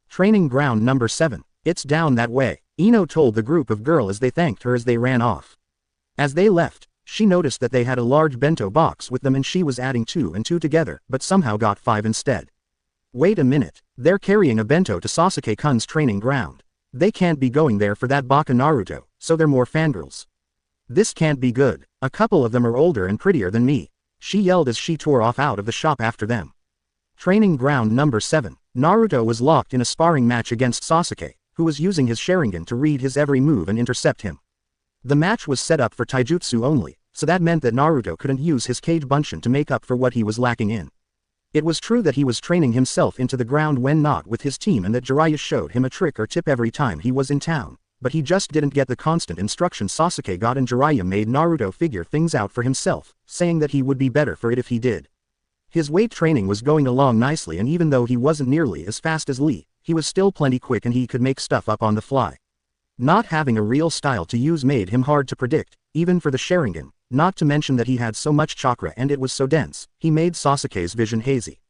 Training ground number 7, it's down that way, Ino told the group of girls as they thanked her as they ran off. As they left, she noticed that they had a large bento box with them and she was adding 2 and 2 together but somehow got 5 instead. Wait a minute, they're carrying a bento to Sasuke-kun's training ground. They can't be going there for that baka Naruto, so they're more fangirls. This can't be good, a couple of them are older and prettier than me, she yelled as she tore off out of the shop after them. Training ground number 7, Naruto was locked in a sparring match against Sasuke, who was using his Sharingan to read his every move and intercept him. The match was set up for taijutsu only, so that meant that Naruto couldn't use his Kage Bunshin to make up for what he was lacking in. It was true that he was training himself into the ground when not with his team and that Jiraiya showed him a trick or tip every time he was in town, but he just didn't get the constant instructions Sasuke got and Jiraiya made Naruto figure things out for himself, saying that he would be better for it if he did. His weight training was going along nicely and even though he wasn't nearly as fast as Lee, he was still plenty quick and he could make stuff up on the fly. Not having a real style to use made him hard to predict, even for the Sharingan, not to mention that he had so much chakra and it was so dense, he made Sasuke's vision hazy.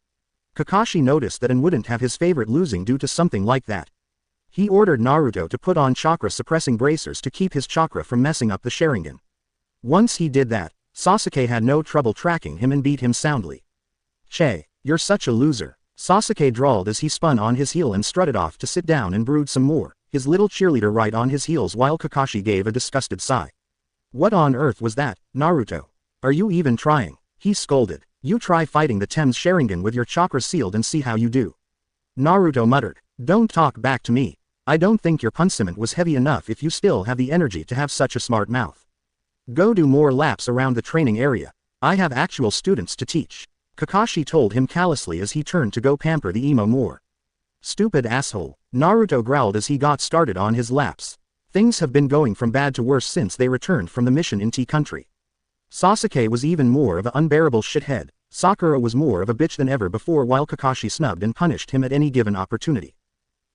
Kakashi noticed that and wouldn't have his favorite losing due to something like that. He ordered Naruto to put on chakra-suppressing bracers to keep his chakra from messing up the Sharingan. Once he did that, Sasuke had no trouble tracking him and beat him soundly. Che, you're such a loser, Sasuke drawled as he spun on his heel and strutted off to sit down and brood some more, his little cheerleader right on his heels while Kakashi gave a disgusted sigh. What on earth was that, Naruto? Are you even trying? He scolded. You try fighting the Temm's Sharingan with your chakra sealed and see how you do. Naruto muttered. Don't talk back to me. I don't think your punishment was heavy enough if you still have the energy to have such a smart mouth. Go do more laps around the training area. I have actual students to teach. Kakashi told him callously as he turned to go pamper the emo more. Stupid asshole, Naruto growled as he got started on his laps. Things have been going from bad to worse since they returned from the mission in Tea Country. Sasuke was even more of an unbearable shithead, Sakura was more of a bitch than ever before while Kakashi snubbed and punished him at any given opportunity.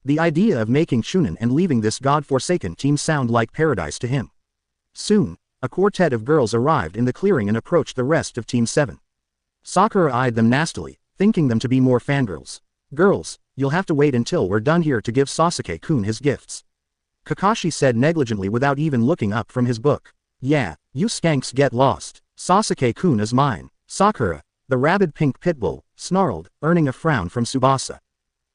The idea of making Chunin and leaving this god-forsaken team sound like paradise to him. Soon, a quartet of girls arrived in the clearing and approached the rest of Team 7. Sakura eyed them nastily, thinking them to be more fangirls. Girls, you'll have to wait until we're done here to give Sasuke-kun his gifts. Kakashi said negligently without even looking up from his book. Yeah, you skanks get lost. Sasuke-kun is mine. Sakura, the rabid pink pitbull, snarled, earning a frown from Tsubasa.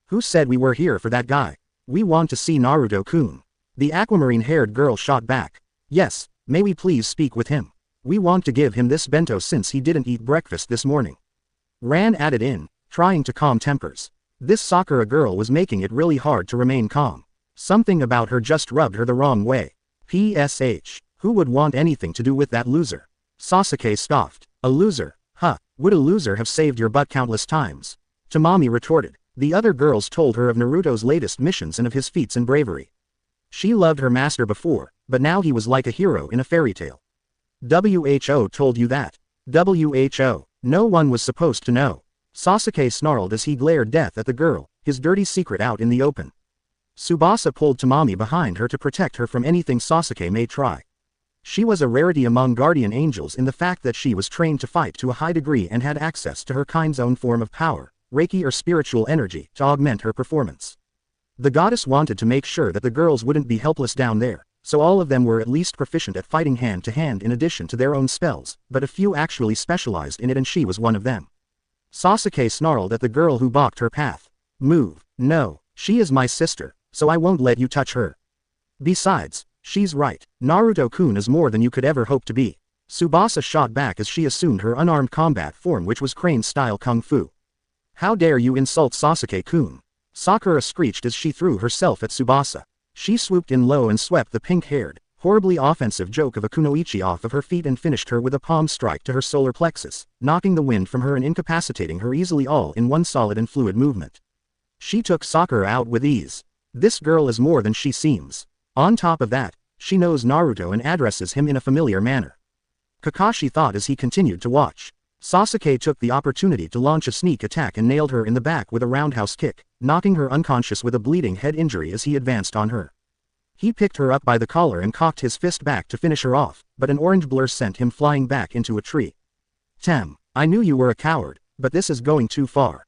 Who said we were here for that guy? We want to see Naruto-kun. The aquamarine-haired girl shot back. Yes, may we please speak with him? We want to give him this bento since he didn't eat breakfast this morning. Ran added in, trying to calm tempers. This Sakura girl was making it really hard to remain calm. Something about her just rubbed her the wrong way. PSH, who would want anything to do with that loser? Sasuke scoffed. A loser, huh, would a loser have saved your butt countless times? Tamami retorted. The other girls told her of Naruto's latest missions and of his feats and bravery. She loved her master before, but now he was like a hero in a fairy tale. WHO told you that. WHO, no one was supposed to know. Sasuke snarled as he glared death at the girl, his dirty secret out in the open. Tsubasa pulled Tamami behind her to protect her from anything Sasuke may try. She was a rarity among guardian angels in the fact that she was trained to fight to a high degree and had access to her kind's own form of power, Reiki or spiritual energy, to augment her performance. The goddess wanted to make sure that the girls wouldn't be helpless down there, so all of them were at least proficient at fighting hand to hand in addition to their own spells, but a few actually specialized in it and she was one of them. Sasuke snarled at the girl who blocked her path. Move. No, she is my sister, so I won't let you touch her. Besides, she's right. Naruto-kun is more than you could ever hope to be. Tsubasa shot back as she assumed her unarmed combat form, which was crane-style kung fu. How dare you insult Sasuke-kun? Sakura screeched as she threw herself at Tsubasa. She swooped in low and swept the pink-haired, horribly offensive joke of a kunoichi off of her feet and finished her with a palm strike to her solar plexus, knocking the wind from her and incapacitating her easily all in one solid and fluid movement. She took Sakura out with ease. This girl is more than she seems. On top of that, she knows Naruto and addresses him in a familiar manner. Kakashi thought as he continued to watch. Sasuke took the opportunity to launch a sneak attack and nailed her in the back with a roundhouse kick, knocking her unconscious with a bleeding head injury as he advanced on her. He picked her up by the collar and cocked his fist back to finish her off, but an orange blur sent him flying back into a tree. I knew you were a coward, but this is going too far.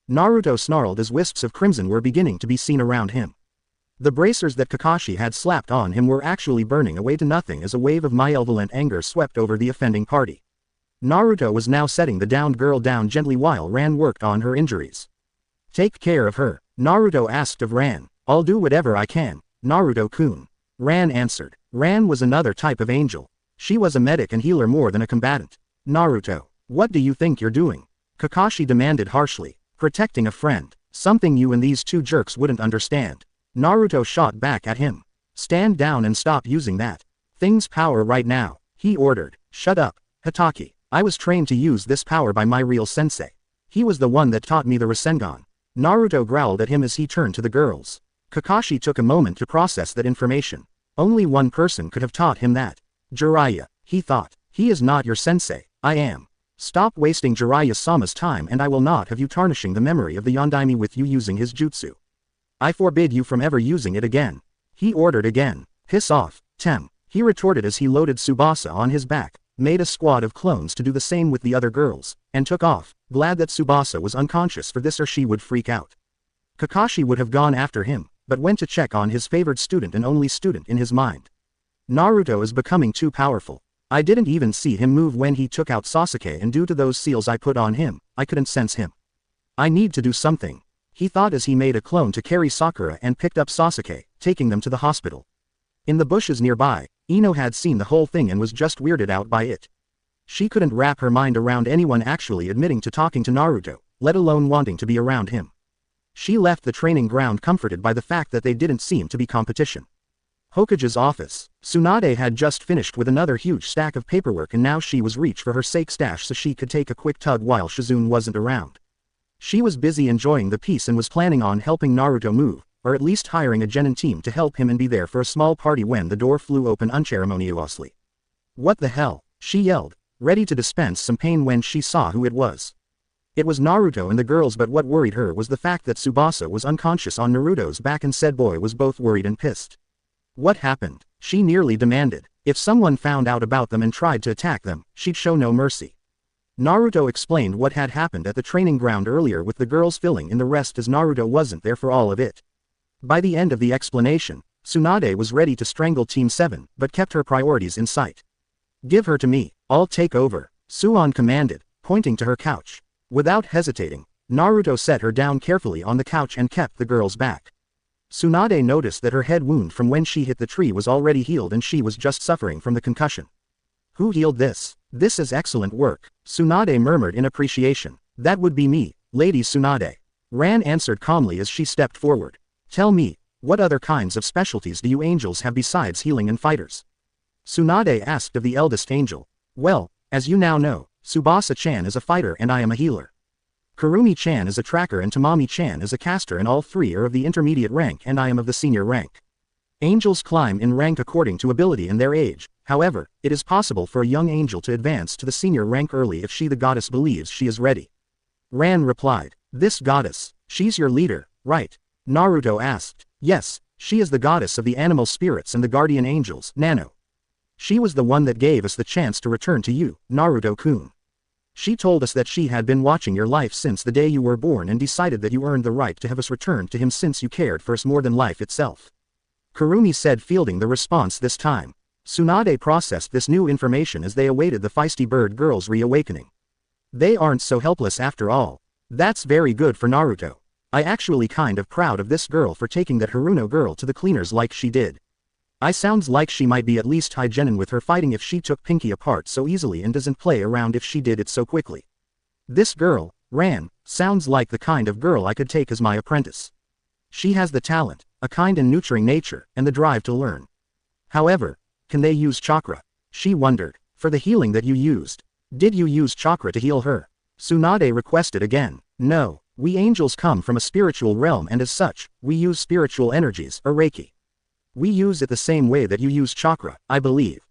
Naruto snarled as wisps of crimson were beginning to be seen around him. The bracers that Kakashi had slapped on him were actually burning away to nothing as a wave of malevolent anger swept over the offending party. Naruto was now setting the downed girl down gently while Ran worked on her injuries. Take care of her, Naruto asked of Ran. I'll do whatever I can, Naruto-kun. Ran answered. Ran was another type of angel. She was a medic and healer more than a combatant. Naruto, what do you think you're doing? Kakashi demanded harshly. Protecting a friend, something you and these two jerks wouldn't understand. Naruto shot back at him. Stand down and stop using that. Thing's power right now, he ordered. Shut up, Hatake. I was trained to use this power by my real sensei. He was the one that taught me the Rasengan. Naruto growled at him as he turned to the girls. Kakashi took a moment to process that information. Only one person could have taught him that. Jiraiya, he thought. He is not your sensei, I am. Stop wasting Jiraiya-sama's time and I will not have you tarnishing the memory of the Yondaime with you using his jutsu. I forbid you from ever using it again. He ordered again. Piss off, Tem. He retorted as he loaded Tsubasa on his back, made a squad of clones to do the same with the other girls, and took off, glad that Tsubasa was unconscious for this or she would freak out. Kakashi would have gone after him, but went to check on his favored student and only student in his mind. Naruto is becoming too powerful. I didn't even see him move when he took out Sasuke, and due to those seals I put on him, I couldn't sense him. I need to do something, he thought as he made a clone to carry Sakura and picked up Sasuke, taking them to the hospital. In the bushes nearby, Ino had seen the whole thing and was just weirded out by it. She couldn't wrap her mind around anyone actually admitting to talking to Naruto, let alone wanting to be around him. She left the training ground comforted by the fact that they didn't seem to be competition. Hokage's office. Tsunade had just finished with another huge stack of paperwork and now she was reached for her sake stash so she could take a quick tug while Shizune wasn't around. She was busy enjoying the peace and was planning on helping Naruto move, or at least hiring a genin team to help him and be there for a small party when the door flew open unceremoniously. What the hell? She yelled, ready to dispense some pain when she saw who it was. It was Naruto and the girls, but what worried her was the fact that Tsubasa was unconscious on Naruto's back and said boy was both worried and pissed. What happened? She nearly demanded. If someone found out about them and tried to attack them, she'd show no mercy. Naruto explained what had happened at the training ground earlier with the girls filling in the rest as Naruto wasn't there for all of it. By the end of the explanation, Tsunade was ready to strangle Team 7, but kept her priorities in sight. Give her to me, I'll take over, Suon commanded, pointing to her couch. Without hesitating, Naruto set her down carefully on the couch and kept the girls back. Tsunade noticed that her head wound from when she hit the tree was already healed and she was just suffering from the concussion. Who healed this? This is excellent work, Tsunade murmured in appreciation. That would be me, Lady Tsunade. Ran answered calmly as she stepped forward. Tell me, what other kinds of specialties do you angels have besides healing and fighters? Tsunade asked of the eldest angel. Well, as you now know, Tsubasa-chan is a fighter and I am a healer. Kurumi-chan is a tracker and Tamami-chan is a caster, and all three are of the intermediate rank and I am of the senior rank. Angels climb in rank according to ability and their age. However, it is possible for a young angel to advance to the senior rank early if she the goddess believes she is ready. Ran replied. This goddess, she's your leader, right? Naruto asked. Yes, she is the goddess of the animal spirits and the guardian angels, Nano. She was the one that gave us the chance to return to you, Naruto-kun. She told us that she had been watching your life since the day you were born and decided that you earned the right to have us return to him since you cared for us more than life itself. Kurumi said, fielding the response this time. Tsunade processed this new information as they awaited the feisty bird girl's reawakening. They aren't so helpless after all. That's very good for Naruto. I actually kind of proud of this girl for taking that Haruno girl to the cleaners like she did. I sounds like she might be at least hygienic with her fighting if she took Pinky apart so easily and doesn't play around if she did it so quickly. This girl, Ran, sounds like the kind of girl I could take as my apprentice. She has the talent, a kind and nurturing nature, and the drive to learn. However, can they use chakra? She wondered. For the healing that you used. Did you use chakra to heal her? Tsunade requested again. No, we angels come from a spiritual realm and as such, we use spiritual energies, or Reiki. We use it the same way that you use chakra, I believe.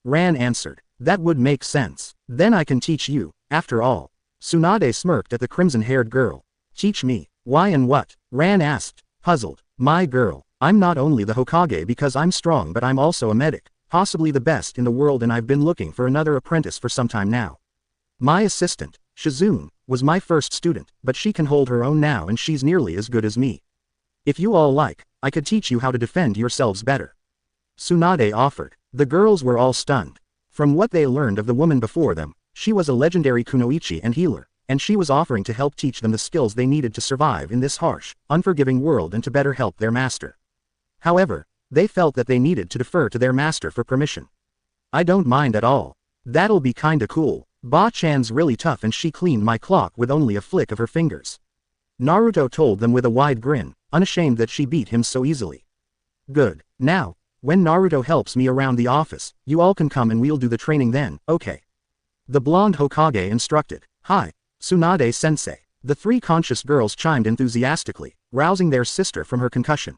Ran answered. That would make sense. Then I can teach you, after all. Tsunade smirked at the crimson-haired girl. Teach me, why and what? Ran asked, puzzled. My girl, I'm not only the Hokage because I'm strong but I'm also a medic, possibly the best in the world, and I've been looking for another apprentice for some time now. My assistant, Shizune, was my first student, but she can hold her own now and she's nearly as good as me. If you all like, I could teach you how to defend yourselves better. Tsunade offered. The girls were all stunned. From what they learned of the woman before them, she was a legendary kunoichi and healer, and she was offering to help teach them the skills they needed to survive in this harsh, unforgiving world and to better help their master. However, they felt that they needed to defer to their master for permission. I don't mind at all. That'll be kinda cool. Ba-chan's really tough and she cleaned my clock with only a flick of her fingers. Naruto told them with a wide grin, unashamed that she beat him so easily. Good. Now, when Naruto helps me around the office, you all can come and we'll do the training then, okay? The blonde Hokage instructed. Hi, Tsunade-sensei. The three conscious girls chimed enthusiastically, rousing their sister from her concussion.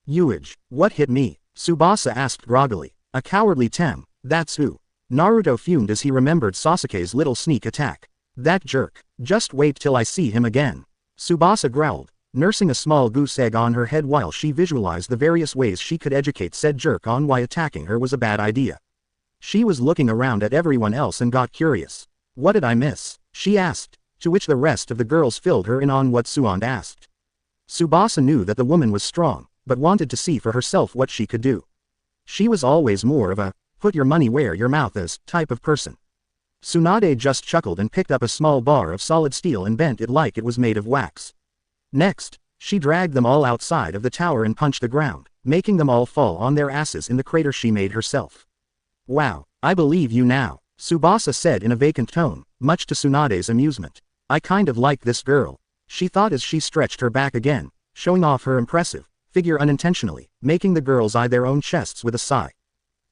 Yuage, what hit me? Tsubasa asked groggily. A cowardly Tem, that's who. Naruto fumed as he remembered Sasuke's little sneak attack. That jerk. Just wait till I see him again. Tsubasa growled, nursing a small goose egg on her head while she visualized the various ways she could educate said jerk on why attacking her was a bad idea. She was looking around at everyone else and got curious. What did I miss? She asked, to which the rest of the girls filled her in on what Suand asked. Tsubasa knew that the woman was strong, but wanted to see for herself what she could do. She was always more of a, put your money where your mouth is, type of person. Tsunade just chuckled and picked up a small bar of solid steel and bent it like it was made of wax. Next, she dragged them all outside of the tower and punched the ground, making them all fall on their asses in the crater she made herself. Wow, I believe you now, Tsubasa said in a vacant tone, much to Tsunade's amusement. I kind of like this girl, she thought as she stretched her back again, showing off her impressive figure unintentionally, making the girls eye their own chests with a sigh.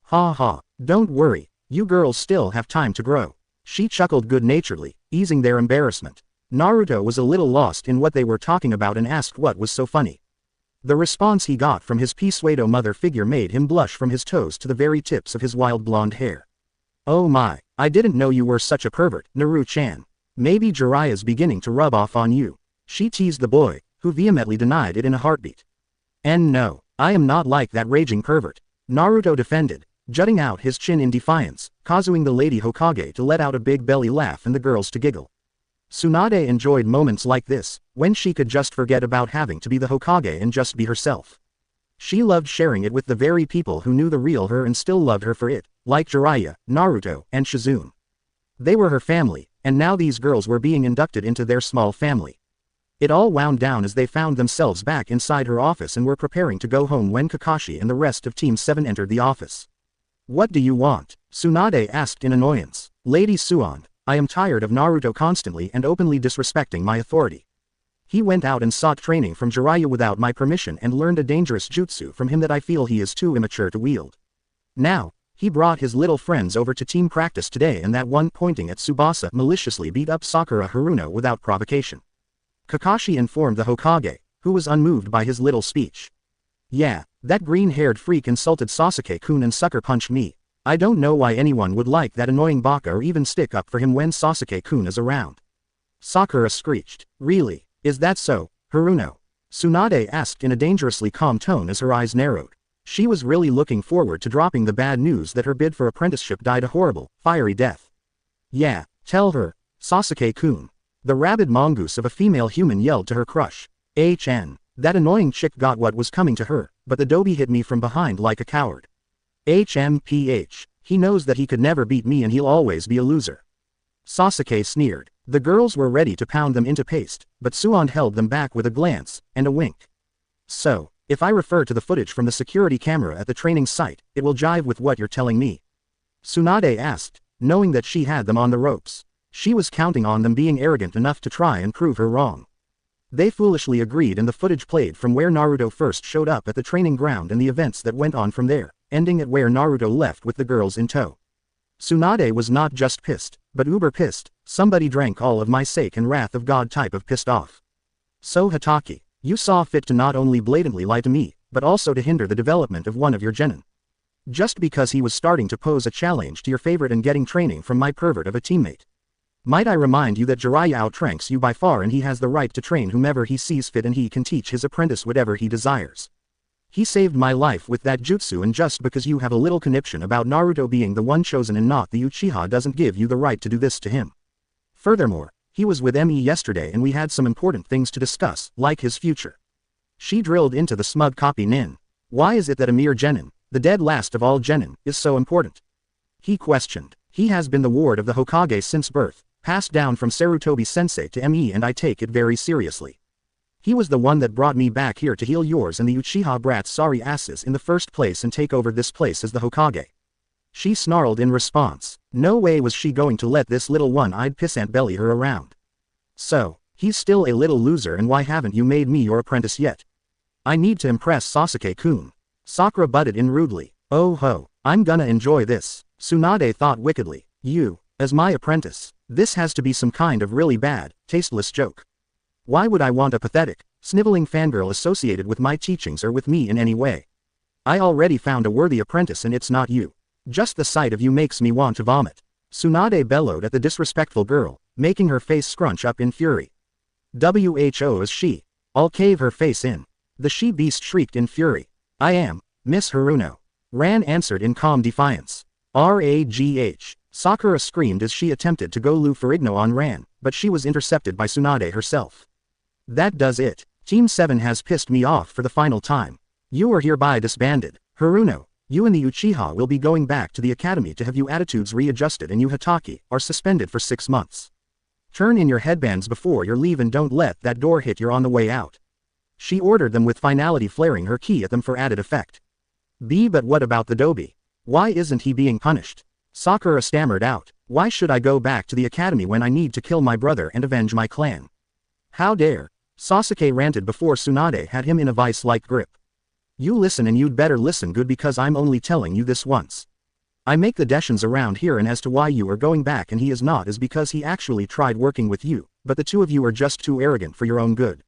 Ha ha, don't worry, you girls still have time to grow. She chuckled good-naturedly, easing their embarrassment. Naruto was a little lost in what they were talking about and asked what was so funny. The response he got from his pseudo mother figure made him blush from his toes to the very tips of his wild blonde hair. Oh my, I didn't know you were such a pervert, Naru-chan. Maybe Jiraiya's beginning to rub off on you. She teased the boy, who vehemently denied it in a heartbeat. And no, I am not like that raging pervert. Naruto defended, jutting out his chin in defiance, causing the Lady Hokage to let out a big belly laugh and the girls to giggle. Tsunade enjoyed moments like this, when she could just forget about having to be the Hokage and just be herself. She loved sharing it with the very people who knew the real her and still loved her for it, like Jiraiya, Naruto, and Shizune. They were her family, and now these girls were being inducted into their small family. It all wound down as they found themselves back inside her office and were preparing to go home when Kakashi and the rest of Team 7 entered the office. What do you want? Tsunade asked in annoyance. Lady Suand, I am tired of Naruto constantly and openly disrespecting my authority. He went out and sought training from Jiraiya without my permission and learned a dangerous jutsu from him that I feel he is too immature to wield. Now, he brought his little friends over to team practice today and that one pointing at Tsubasa maliciously beat up Sakura Haruno without provocation. Kakashi informed the Hokage, who was unmoved by his little speech. Yeah, that green-haired freak insulted Sasuke-kun and sucker-punched me. I don't know why anyone would like that annoying baka or even stick up for him when Sasuke-kun is around. Sakura screeched. Really, is that so, Haruno? Tsunade asked in a dangerously calm tone as her eyes narrowed. She was really looking forward to dropping the bad news that her bid for apprenticeship died a horrible, fiery death. Yeah, tell her, Sasuke-kun. The rabid mongoose of a female human yelled to her crush. That annoying chick got what was coming to her, but the doby hit me from behind like a coward. He knows that he could never beat me and he'll always be a loser. Sasuke sneered. The girls were ready to pound them into paste, but Suan held them back with a glance and a wink. So, if I refer to the footage from the security camera at the training site, it will jive with what you're telling me? Tsunade asked, knowing that she had them on the ropes. She was counting on them being arrogant enough to try and prove her wrong. They foolishly agreed and the footage played from where Naruto first showed up at the training ground and the events that went on from there, ending at where Naruto left with the girls in tow. Tsunade was not just pissed, but uber pissed. Somebody drank all of my sake and wrath of God type of pissed off. So Hatake, you saw fit to not only blatantly lie to me, but also to hinder the development of one of your genin. Just because he was starting to pose a challenge to your favorite and getting training from my pervert of a teammate. Might I remind you that Jiraiya outranks you by far and he has the right to train whomever he sees fit and he can teach his apprentice whatever he desires. He saved my life with that jutsu and just because you have a little conniption about Naruto being the one chosen and not the Uchiha doesn't give you the right to do this to him. Furthermore, he was with me yesterday and we had some important things to discuss, like his future. She drilled into the smug copy nin. Why is it that a mere genin, the dead last of all genin, is so important? He questioned. He has been the ward of the Hokage since birth, passed down from Sarutobi-sensei to me and I take it very seriously. He was the one that brought me back here to heal yours and the Uchiha brats' sorry asses in the first place and take over this place as the Hokage. She snarled in response. No way was she going to let this little one-eyed pissant belly her around. So, he's still a little loser and why haven't you made me your apprentice yet? I need to impress Sasuke-kun. Sakura butted in rudely. Oh ho, I'm gonna enjoy this. Tsunade thought wickedly. You, as my apprentice, this has to be some kind of really bad, tasteless joke. Why would I want a pathetic, sniveling fangirl associated with my teachings or with me in any way? I already found a worthy apprentice and it's not you. Just the sight of you makes me want to vomit. Tsunade bellowed at the disrespectful girl, making her face scrunch up in fury. Who is she? I'll cave her face in. The she-beast shrieked in fury. I am, Miss Haruno. Ran answered in calm defiance. Ragh. Sakura screamed as she attempted to go Lu Ferrigno on Ran, but she was intercepted by Tsunade herself. That does it. Team 7 has pissed me off for the final time. You are hereby disbanded. Haruno, you and the Uchiha will be going back to the academy to have you attitudes readjusted and you Hatake are suspended for 6 months. Turn in your headbands before your leave and don't let that door hit you on the way out. She ordered them with finality, flaring her ki at them for added effect. But what about the doby? Why isn't he being punished? Sakura stammered out. Why should I go back to the academy when I need to kill my brother and avenge my clan? How dare? Sasuke ranted before Tsunade had him in a vice-like grip. You listen and you'd better listen good because I'm only telling you this once. I make the decisions around here and as to why you are going back and he is not is because he actually tried working with you, but the two of you are just too arrogant for your own good.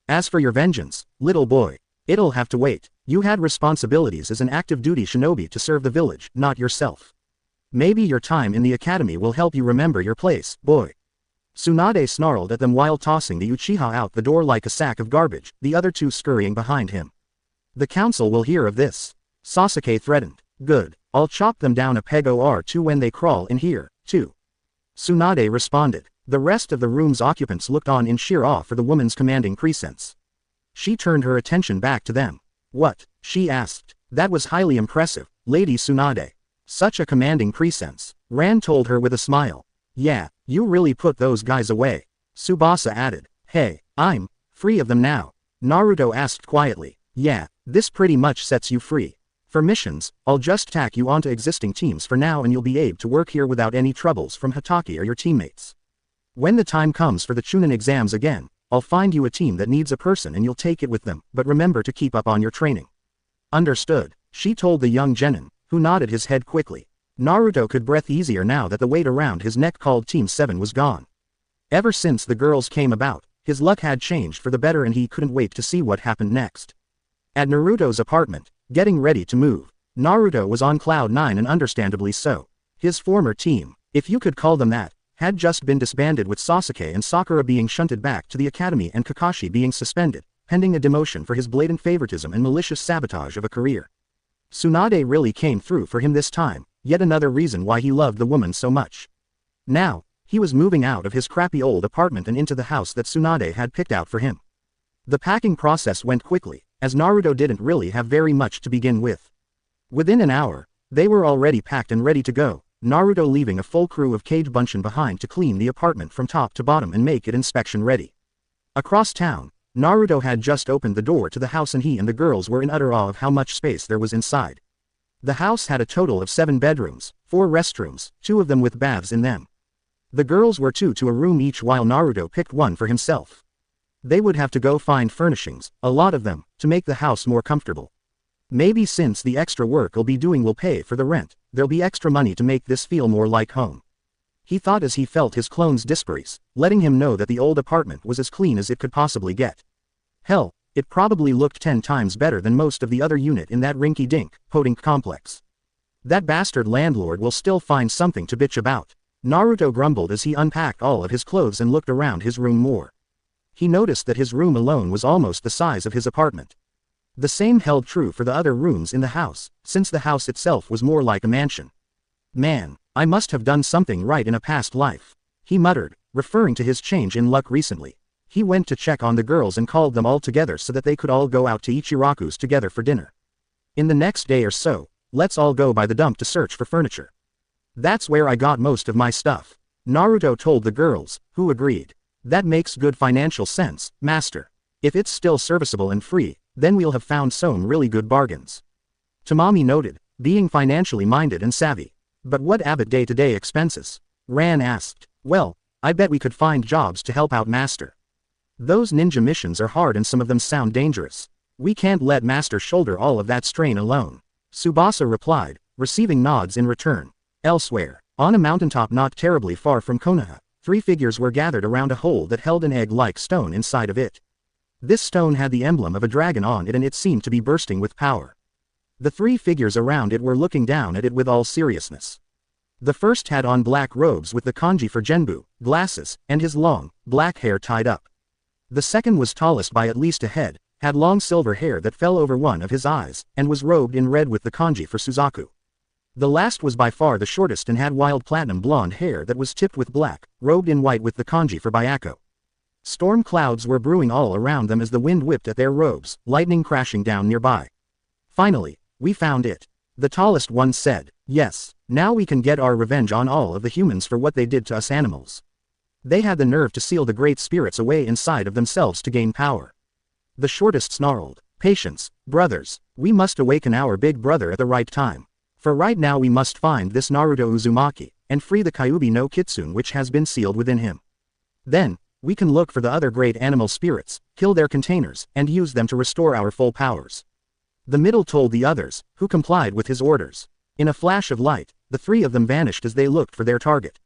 As for your vengeance, little boy, it'll have to wait. You had responsibilities as an active duty shinobi to serve the village, not yourself. Maybe your time in the academy will help you remember your place, boy. Tsunade snarled at them while tossing the Uchiha out the door like a sack of garbage, the other two scurrying behind him. The council will hear of this. Sasuke threatened. Good, I'll chop them down a peg or two when they crawl in here, too. Tsunade responded. The rest of the room's occupants looked on in sheer awe for the woman's commanding presence. She turned her attention back to them. What? She asked. That was highly impressive, Lady Tsunade. Such a commanding presence. Ran told her with a smile. Yeah, you really put those guys away. Tsubasa added. Hey, I'm free of them now. Naruto asked quietly. Yeah, this pretty much sets you free. For missions, I'll just tack you onto existing teams for now and you'll be able to work here without any troubles from Hatake or your teammates. When the time comes for the Chunin exams again, I'll find you a team that needs a person and you'll take it with them, but remember to keep up on your training. Understood, she told the young genin, who nodded his head quickly. Naruto could breathe easier now that the weight around his neck called Team 7 was gone. Ever since the girls came about, his luck had changed for the better and he couldn't wait to see what happened next. At Naruto's apartment, getting ready to move, Naruto was on cloud 9 and understandably so. His former team, if you could call them that, had just been disbanded with Sasuke and Sakura being shunted back to the academy and Kakashi being suspended, pending a demotion for his blatant favoritism and malicious sabotage of a career. Tsunade really came through for him this time, yet another reason why he loved the woman so much. Now, he was moving out of his crappy old apartment and into the house that Tsunade had picked out for him. The packing process went quickly, as Naruto didn't really have very much to begin with. Within an hour, they were already packed and ready to go, Naruto leaving a full crew of Kage Bunshin behind to clean the apartment from top to bottom and make it inspection ready. Across town, Naruto had just opened the door to the house and he and the girls were in utter awe of how much space there was inside. The house had a total of 7 bedrooms, 4 restrooms, 2 of them with baths in them. The girls were 2 to a room each while Naruto picked one for himself. They would have to go find furnishings, a lot of them, to make the house more comfortable. Maybe since the extra work he'll be doing will pay for the rent, there'll be extra money to make this feel more like home. He thought as he felt his clone's disparies, letting him know that the old apartment was as clean as it could possibly get. Hell, it probably looked 10 times better than most of the other unit in that rinky-dink, podunk complex. That bastard landlord will still find something to bitch about. Naruto grumbled as he unpacked all of his clothes and looked around his room more. He noticed that his room alone was almost the size of his apartment. The same held true for the other rooms in the house, since the house itself was more like a mansion. Man, I must have done something right in a past life, he muttered, referring to his change in luck recently. He went to check on the girls and called them all together so that they could all go out to Ichiraku's together for dinner. In the next day or so, let's all go by the dump to search for furniture. That's where I got most of my stuff, Naruto told the girls, who agreed. That makes good financial sense, master. If it's still serviceable and free, then we'll have found some really good bargains. Tamami noted, being financially minded and savvy. But what about day-to-day expenses? Ran asked. Well, I bet we could find jobs to help out master. Those ninja missions are hard and some of them sound dangerous. We can't let master shoulder all of that strain alone. Tsubasa replied, receiving nods in return. Elsewhere, on a mountaintop not terribly far from Konoha, 3 figures were gathered around a hole that held an egg-like stone inside of it. This stone had the emblem of a dragon on it and it seemed to be bursting with power. The 3 figures around it were looking down at it with all seriousness. The first had on black robes with the kanji for Genbu, glasses, and his long, black hair tied up. The second was tallest by at least a head, had long silver hair that fell over one of his eyes, and was robed in red with the kanji for Suzaku. The last was by far the shortest and had wild platinum blonde hair that was tipped with black, robed in white with the kanji for Byako. Storm clouds were brewing all around them as the wind whipped at their robes, lightning crashing down nearby. Finally, we found it. The tallest one said, yes, now we can get our revenge on all of the humans for what they did to us animals. They had the nerve to seal the great spirits away inside of themselves to gain power. The shortest snarled, patience, brothers, we must awaken our big brother at the right time. For right now we must find this Naruto Uzumaki, and free the Kyuubi no Kitsune which has been sealed within him. Then, we can look for the other great animal spirits, kill their containers, and use them to restore our full powers. The middle told the others, who complied with his orders. In a flash of light, the 3 of them vanished as they looked for their target.